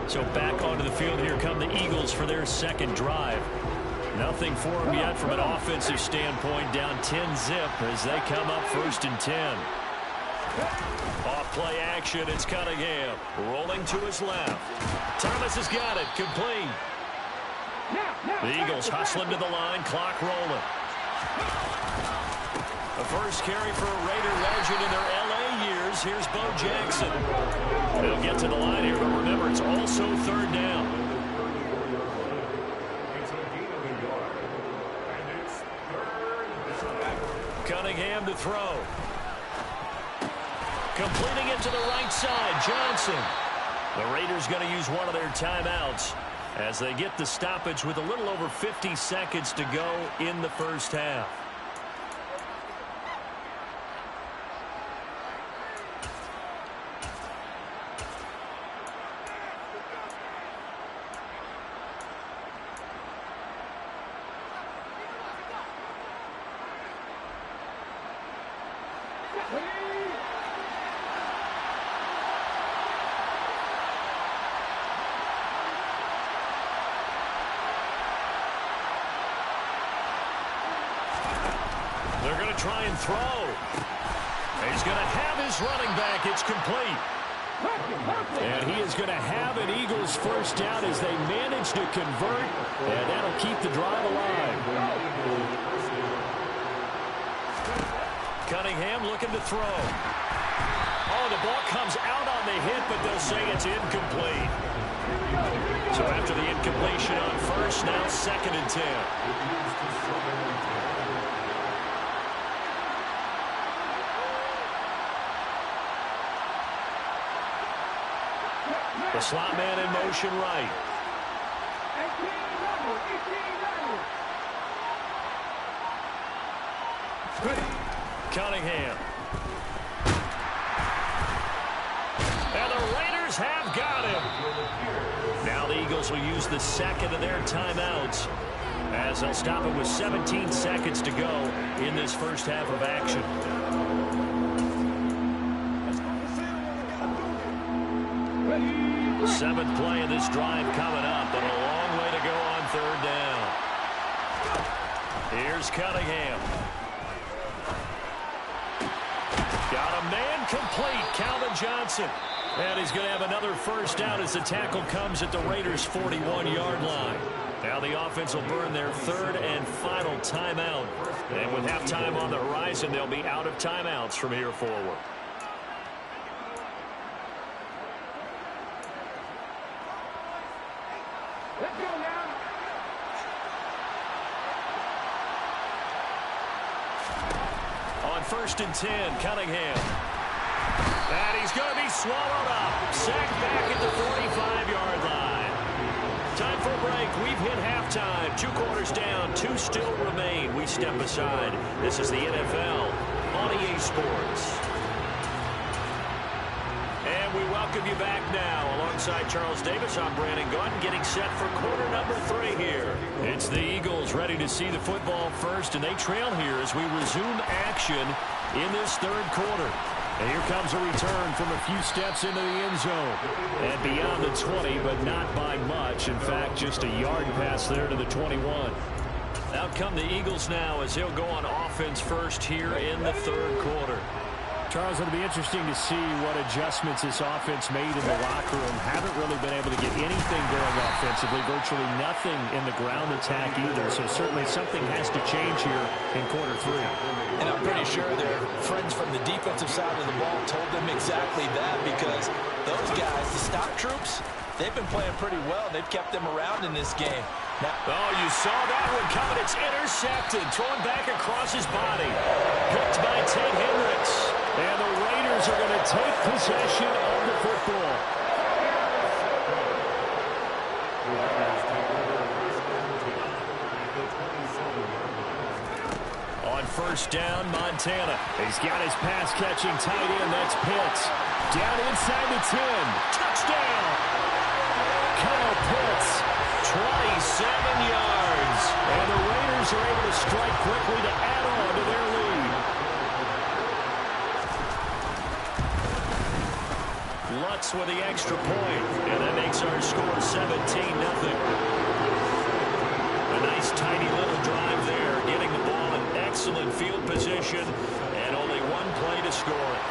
Speaker 16: So back onto the field, here come the Eagles for their 2nd drive. Nothing for them yet from an offensive standpoint, down 10-zip as they come up 1st and 10. Off play action, it's Cunningham rolling to his left. Thomas has got it, complete. The Eagles hustling to the line, clock rolling. The first carry for a Raider legend in their L.A. years. Here's Bo Jackson. They'll get to the line here, but remember, it's also 3rd down. Cunningham to throw. Completing it to the right side, Johnson. The Raiders going to use one of their timeouts as they get the stoppage with a little over 50 seconds to go in the first half. They're going to try and throw. He's going to have his running back. It's complete. And he is going to have an Eagles first down as they manage to convert, and that'll keep the drive alive. Cunningham looking to throw. Oh, the ball comes out on the hit, but they'll say it's incomplete. So after the incompletion on first, now 2nd and 10. The slot man in motion right. Cunningham. And the Raiders have got him. Now the Eagles will use the 2nd of their timeouts as they'll stop it with 17 seconds to go in this first half of action. Seventh play of this drive coming up, but a long way to go on 3rd down. Here's Cunningham. Got a man complete, Calvin Johnson. And he's going to have another first down as the tackle comes at the Raiders' 41-yard line. Now the offense will burn their 3rd and final timeout. And with halftime on the horizon, they'll be out of timeouts from here forward. On 1st and 10, Cunningham. And he's going to be swallowed up. Sacked back at the 45-yard line. Time for a break. We've hit halftime. 2 quarters down. 2 still remain. We step aside. This is the NFL on EA Sports. And we welcome you back now. Alongside Charles Davis, I'm Brandon Gunn, getting set for quarter number 3 here. It's the Eagles ready to see the football first, and they trail here as we resume action in this 3rd quarter. And here comes a return from a few steps into the end zone. And beyond the 20, but not by much. In fact, just a yard pass there to the 21. Out come the Eagles now as they'll go on offense first here in the 3rd quarter.
Speaker 19: Charles, it'll be interesting to see what adjustments this offense made in the locker room. Haven't really been able to get anything going offensively, virtually nothing in the ground attack either. So certainly something has to change here in quarter 3.
Speaker 17: And I'm pretty sure their friends from the defensive side of the ball told them exactly that, because those guys, the stop troops, they've been playing pretty well. They've kept them around in this game. Now,
Speaker 16: oh, you saw that one coming. It's intercepted. Thrown back across his body. Picked by Ted Hendricks. And the Raiders are going to take possession of the football. On 1st down, Montana. He's got his pass-catching tight end. That's Pitts. Down inside the 10. Touchdown! Kyle Pitts, 27 yards. And the Raiders are able to strike quickly to add on to their lead. Lutz with the extra point, and that makes our score 17-0. A nice tiny little drive there, getting the ball in excellent field position, and only 1 play to score it.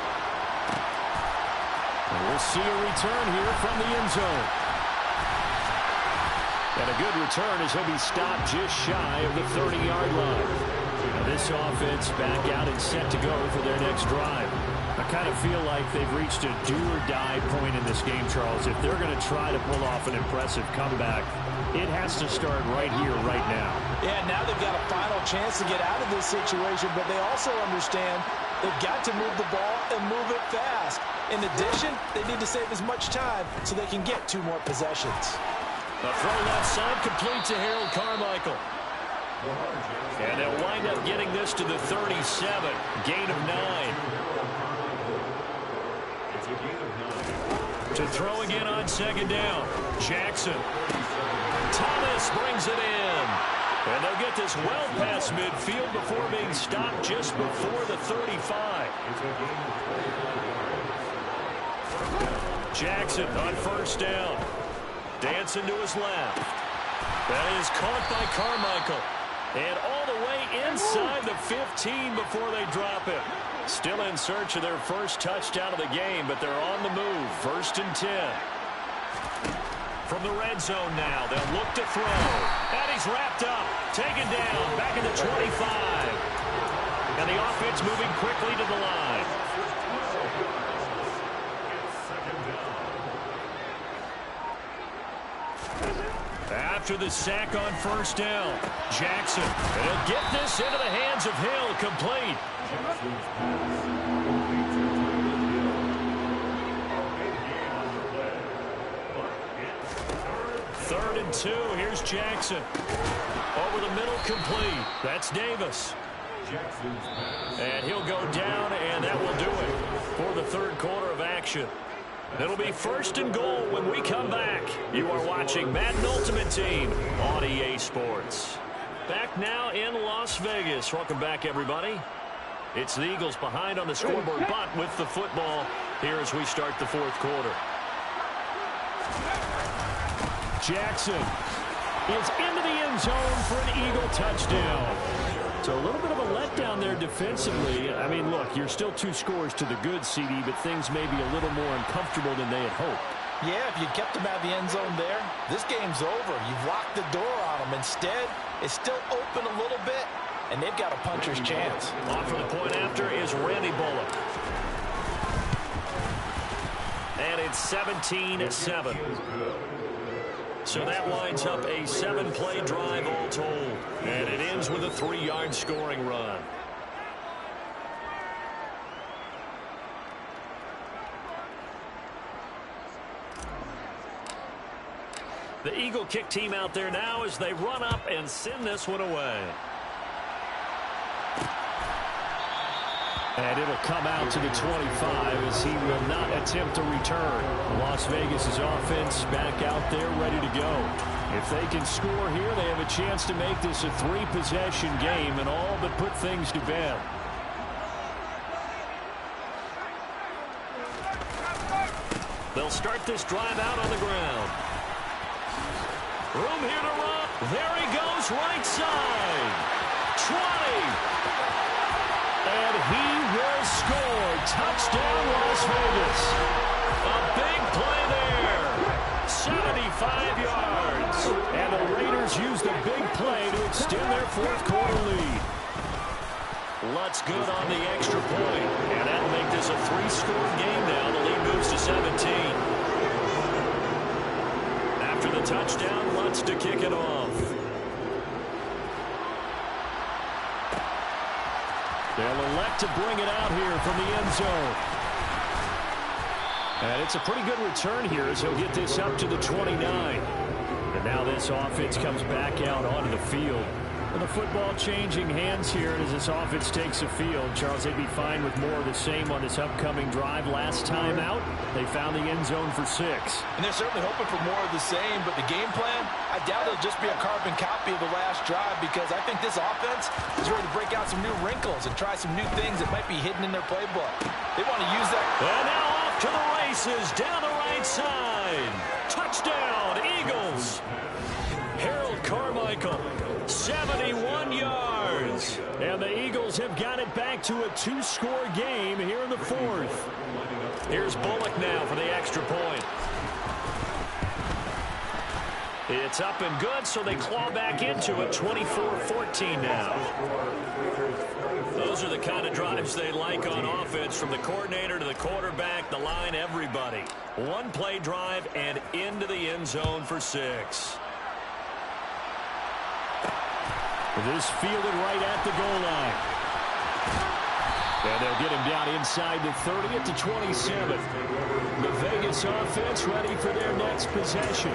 Speaker 16: And we'll see a return here from the end zone. And a good return as he'll be stopped just shy of the 30-yard line. Now this offense back out and set to go for their next drive. I kind of feel like they've reached a do-or-die point in this game, Charles. If they're going to try to pull off an impressive comeback, it has to start right here, right now.
Speaker 17: Yeah, now they've got a final chance to get out of this situation, but they also understand they've got to move the ball and move it fast. In addition, they need to save as much time so they can get 2 more possessions.
Speaker 16: The throw left side complete to Harold Carmichael. And they'll wind up getting this to the 37. Gain of 9. To throw again on 2nd down. Jackson. Thomas brings it in. And they'll get this well past midfield before being stopped just before the 35. Jackson on first down. Dancing to his left. That is caught by Carmichael. And all the way inside the 15 before they drop it. Still in search of their first touchdown of the game, but they're on the move. 1st and 10. From the red zone now, they'll look to throw. And he's wrapped up. Taken down. Back in the 25. And the offense moving quickly to the line. After the sack on first down, Jackson. And he'll get this into the hands of Hill. Complete. 3rd and 2. Here's Jackson. Over the middle, complete. That's Davis. And he'll go down, and that will do it for the 3rd quarter of action. It'll be 1st and goal when we come back. You are watching Madden Ultimate Team on EA Sports. Back now in Las Vegas. Welcome back, everybody. It's the Eagles behind on the scoreboard, but with the football here as we start the 4th quarter. Jackson is into the end zone for an Eagle touchdown. So a little bit of a letdown there defensively. I mean, look, you're still 2 scores to the good, CD, but things may be a little more uncomfortable than they had hoped.
Speaker 17: Yeah, if you kept them out of the end zone there, this game's over. You've locked the door on them. Instead, it's still open a little bit, and they've got a puncher's chance.
Speaker 16: On for the point after is Randy Bullock. And it's 17-7. So that winds up a 7-play drive all told. And it ends with a 3-yard scoring run. The Eagle kick team out there now as they run up and send this one away.
Speaker 19: And it'll come out to the 25 as he will not attempt to return. Las Vegas' offense back out there ready to go. If they can score here, they have a chance to make this a 3-possession game and all but put things to bed.
Speaker 16: They'll start this drive out on the ground. Room here to run. There he goes, right side. 20. And he will score. Touchdown, Las Vegas. A big play there. 75 yards.
Speaker 19: And the Raiders use the big play to extend their 4th quarter lead.
Speaker 16: Lutz good on the extra point. And that'll make this a 3-score game now. The lead moves to 17. After the touchdown, Lutz to kick it off.
Speaker 19: They'll elect to bring it out here from the end zone. And it's a pretty good return here as he'll get this up to the 29. And now this offense comes back out onto the field. And the football changing hands here as this offense takes the field. Charles, they'd be fine with more of the same on this upcoming drive. Last time out, they found the end zone for 6.
Speaker 17: And they're certainly hoping for more of the same, but the game plan, I doubt it'll just be a carbon copy of the last drive because I think this offense is ready to break out some new wrinkles and try some new things that might be hidden in their playbook. They want to use that.
Speaker 16: And now off to the races down the right side. Touchdown, Eagles. Harold Carmichael. 71 yards.
Speaker 19: And the Eagles have got it back to a 2-score game here in the 4th.
Speaker 16: Here's Bullock now for the extra point. It's up and good, so they claw back into it. 24-14 now. Those are the kind of drives they like on offense, from the coordinator to the quarterback, the line, everybody. 1-play drive and into the end zone for 6.
Speaker 19: This fielded right at the goal line. And they'll get him down inside the 30 at the 27. The Vegas offense ready for their next possession.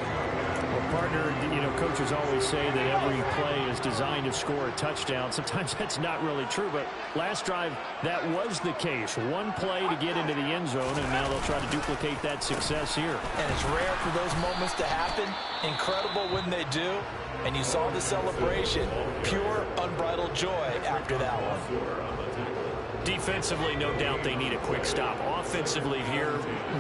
Speaker 19: Well, Partner, you know, coaches always say that every play is designed to score a touchdown. Sometimes that's not really true, but last drive, that was the case. One play to get into the end zone, and now they'll try to duplicate that success here.
Speaker 17: And it's rare for those moments to happen. Incredible when they do. And you saw the celebration. Pure, unbridled joy after that one.
Speaker 19: Defensively, no doubt they need a quick stop. Offensively here,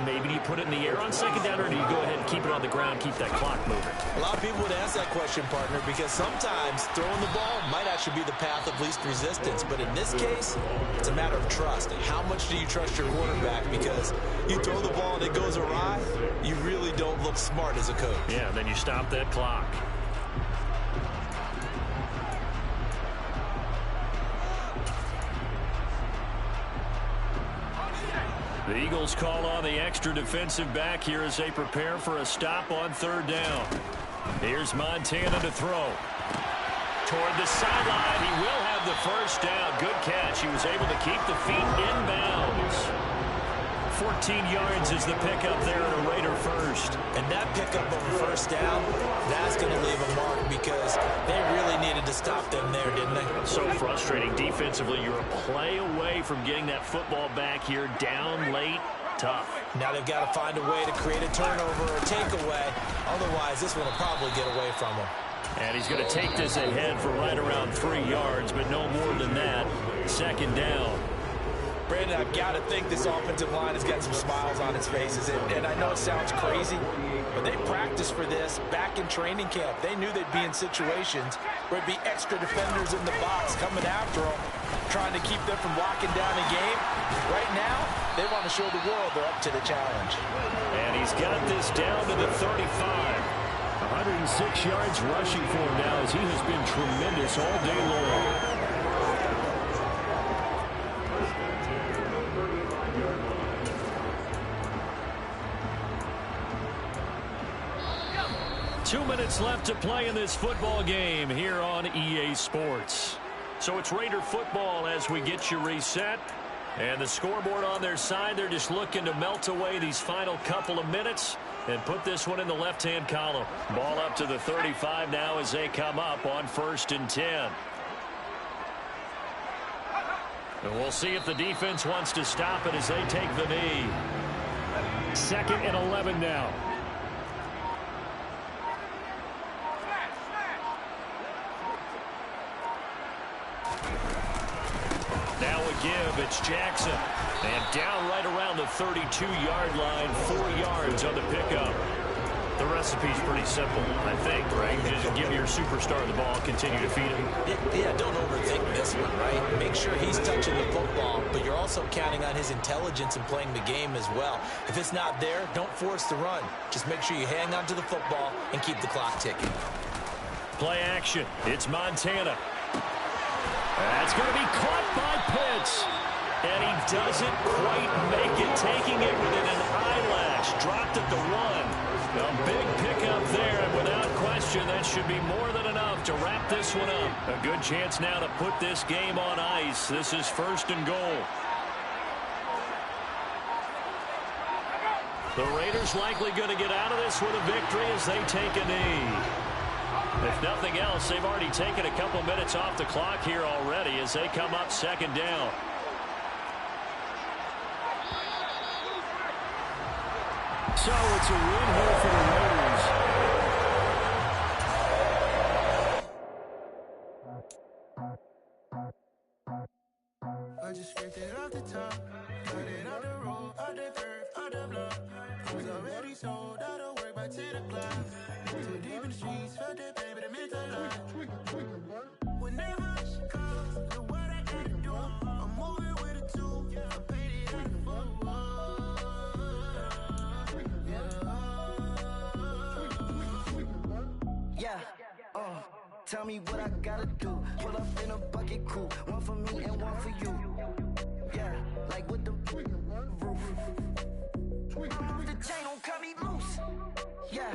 Speaker 19: maybe you put it in the air on second down, or do you go ahead and keep it on the ground, keep that clock moving?
Speaker 17: A lot of people would ask that question, partner, because sometimes throwing the ball might actually be the path of least resistance. But in this case, it's a matter of trust. How much do you trust your quarterback? Because you throw the ball and it goes awry, you really don't look smart as a coach.
Speaker 19: Yeah, then you stop that clock. The Eagles call on the extra defensive back here as they prepare for a stop on third down. Here's Montana to throw. Toward the sideline, he will have the first down. Good catch. He was able to keep the feet inbounds. 14 yards is the pickup there at a Raider first.
Speaker 17: And that pickup of a first down, that's going to leave a mark because they really needed to stop them there, didn't they?
Speaker 19: So frustrating. Defensively, you're a play away from getting that football back here down late. Tough.
Speaker 17: Now they've got to find a way to create a turnover or takeaway. Otherwise, this one will probably get away from them.
Speaker 19: And he's going to take this ahead for right around 3 yards, but no more than that. Second down.
Speaker 17: Brandon, I've got to think this offensive line has got some smiles on its faces. And I know it sounds crazy, but they practiced for this back in training camp. They knew they'd be in situations where it'd be extra defenders in the box coming after them, trying to keep them from locking down a game. Right now, they want to show the world they're up to the challenge.
Speaker 19: And he's got this down to the 35. 106 yards rushing for him now as he has been tremendous all day long. 2 minutes left to play in this football game here on EA Sports. So it's Raider football as we get you reset. And the scoreboard on their side, they're just looking to melt away these final couple of minutes and put this one in the left-hand column. Ball up to the 35 now as they come up on 1st and 10. And we'll see if the defense wants to stop it as they take the knee. 2nd and 11 now. Now a give, it's Jackson. And down right around the 32-yard line, 4 yards on the pickup. The recipe's pretty simple, I think, right? Just give your superstar the ball, continue to feed him.
Speaker 17: Yeah, don't overthink this one, right? Make sure he's touching the football, but you're also counting on his intelligence in playing the game as well. If it's not there, don't force the run. Just make sure you hang on to the football and keep the clock ticking.
Speaker 19: Play action. It's Montana. That's going to be caught by Pitts. And he doesn't quite make it, taking it within an eyelash. Dropped at the 1. A big pickup there, and without question, that should be more than enough to wrap this one up. A good chance now to put this game on ice. This is 1st and goal. The Raiders likely going to get out of this with a victory as they take a knee. If nothing else, they've already taken a couple minutes off the clock here already as they come up 2nd down. So it's a win here for the Raiders.
Speaker 9: I just scraped it off the top, cut it on the road, on the curve, on the block. Was already sold, out of work by 10 o'clock. Too deep in the streets, felt that pain, but it meant a lot. Whenever she calls, know what I gotta do. I'm moving with a 2, I paid it out the phone.
Speaker 10: Yeah, tell me what I gotta do. Pull up in a bucket crew, one for me and one for you. Yeah, like with the roof. The chain don't cut me loose.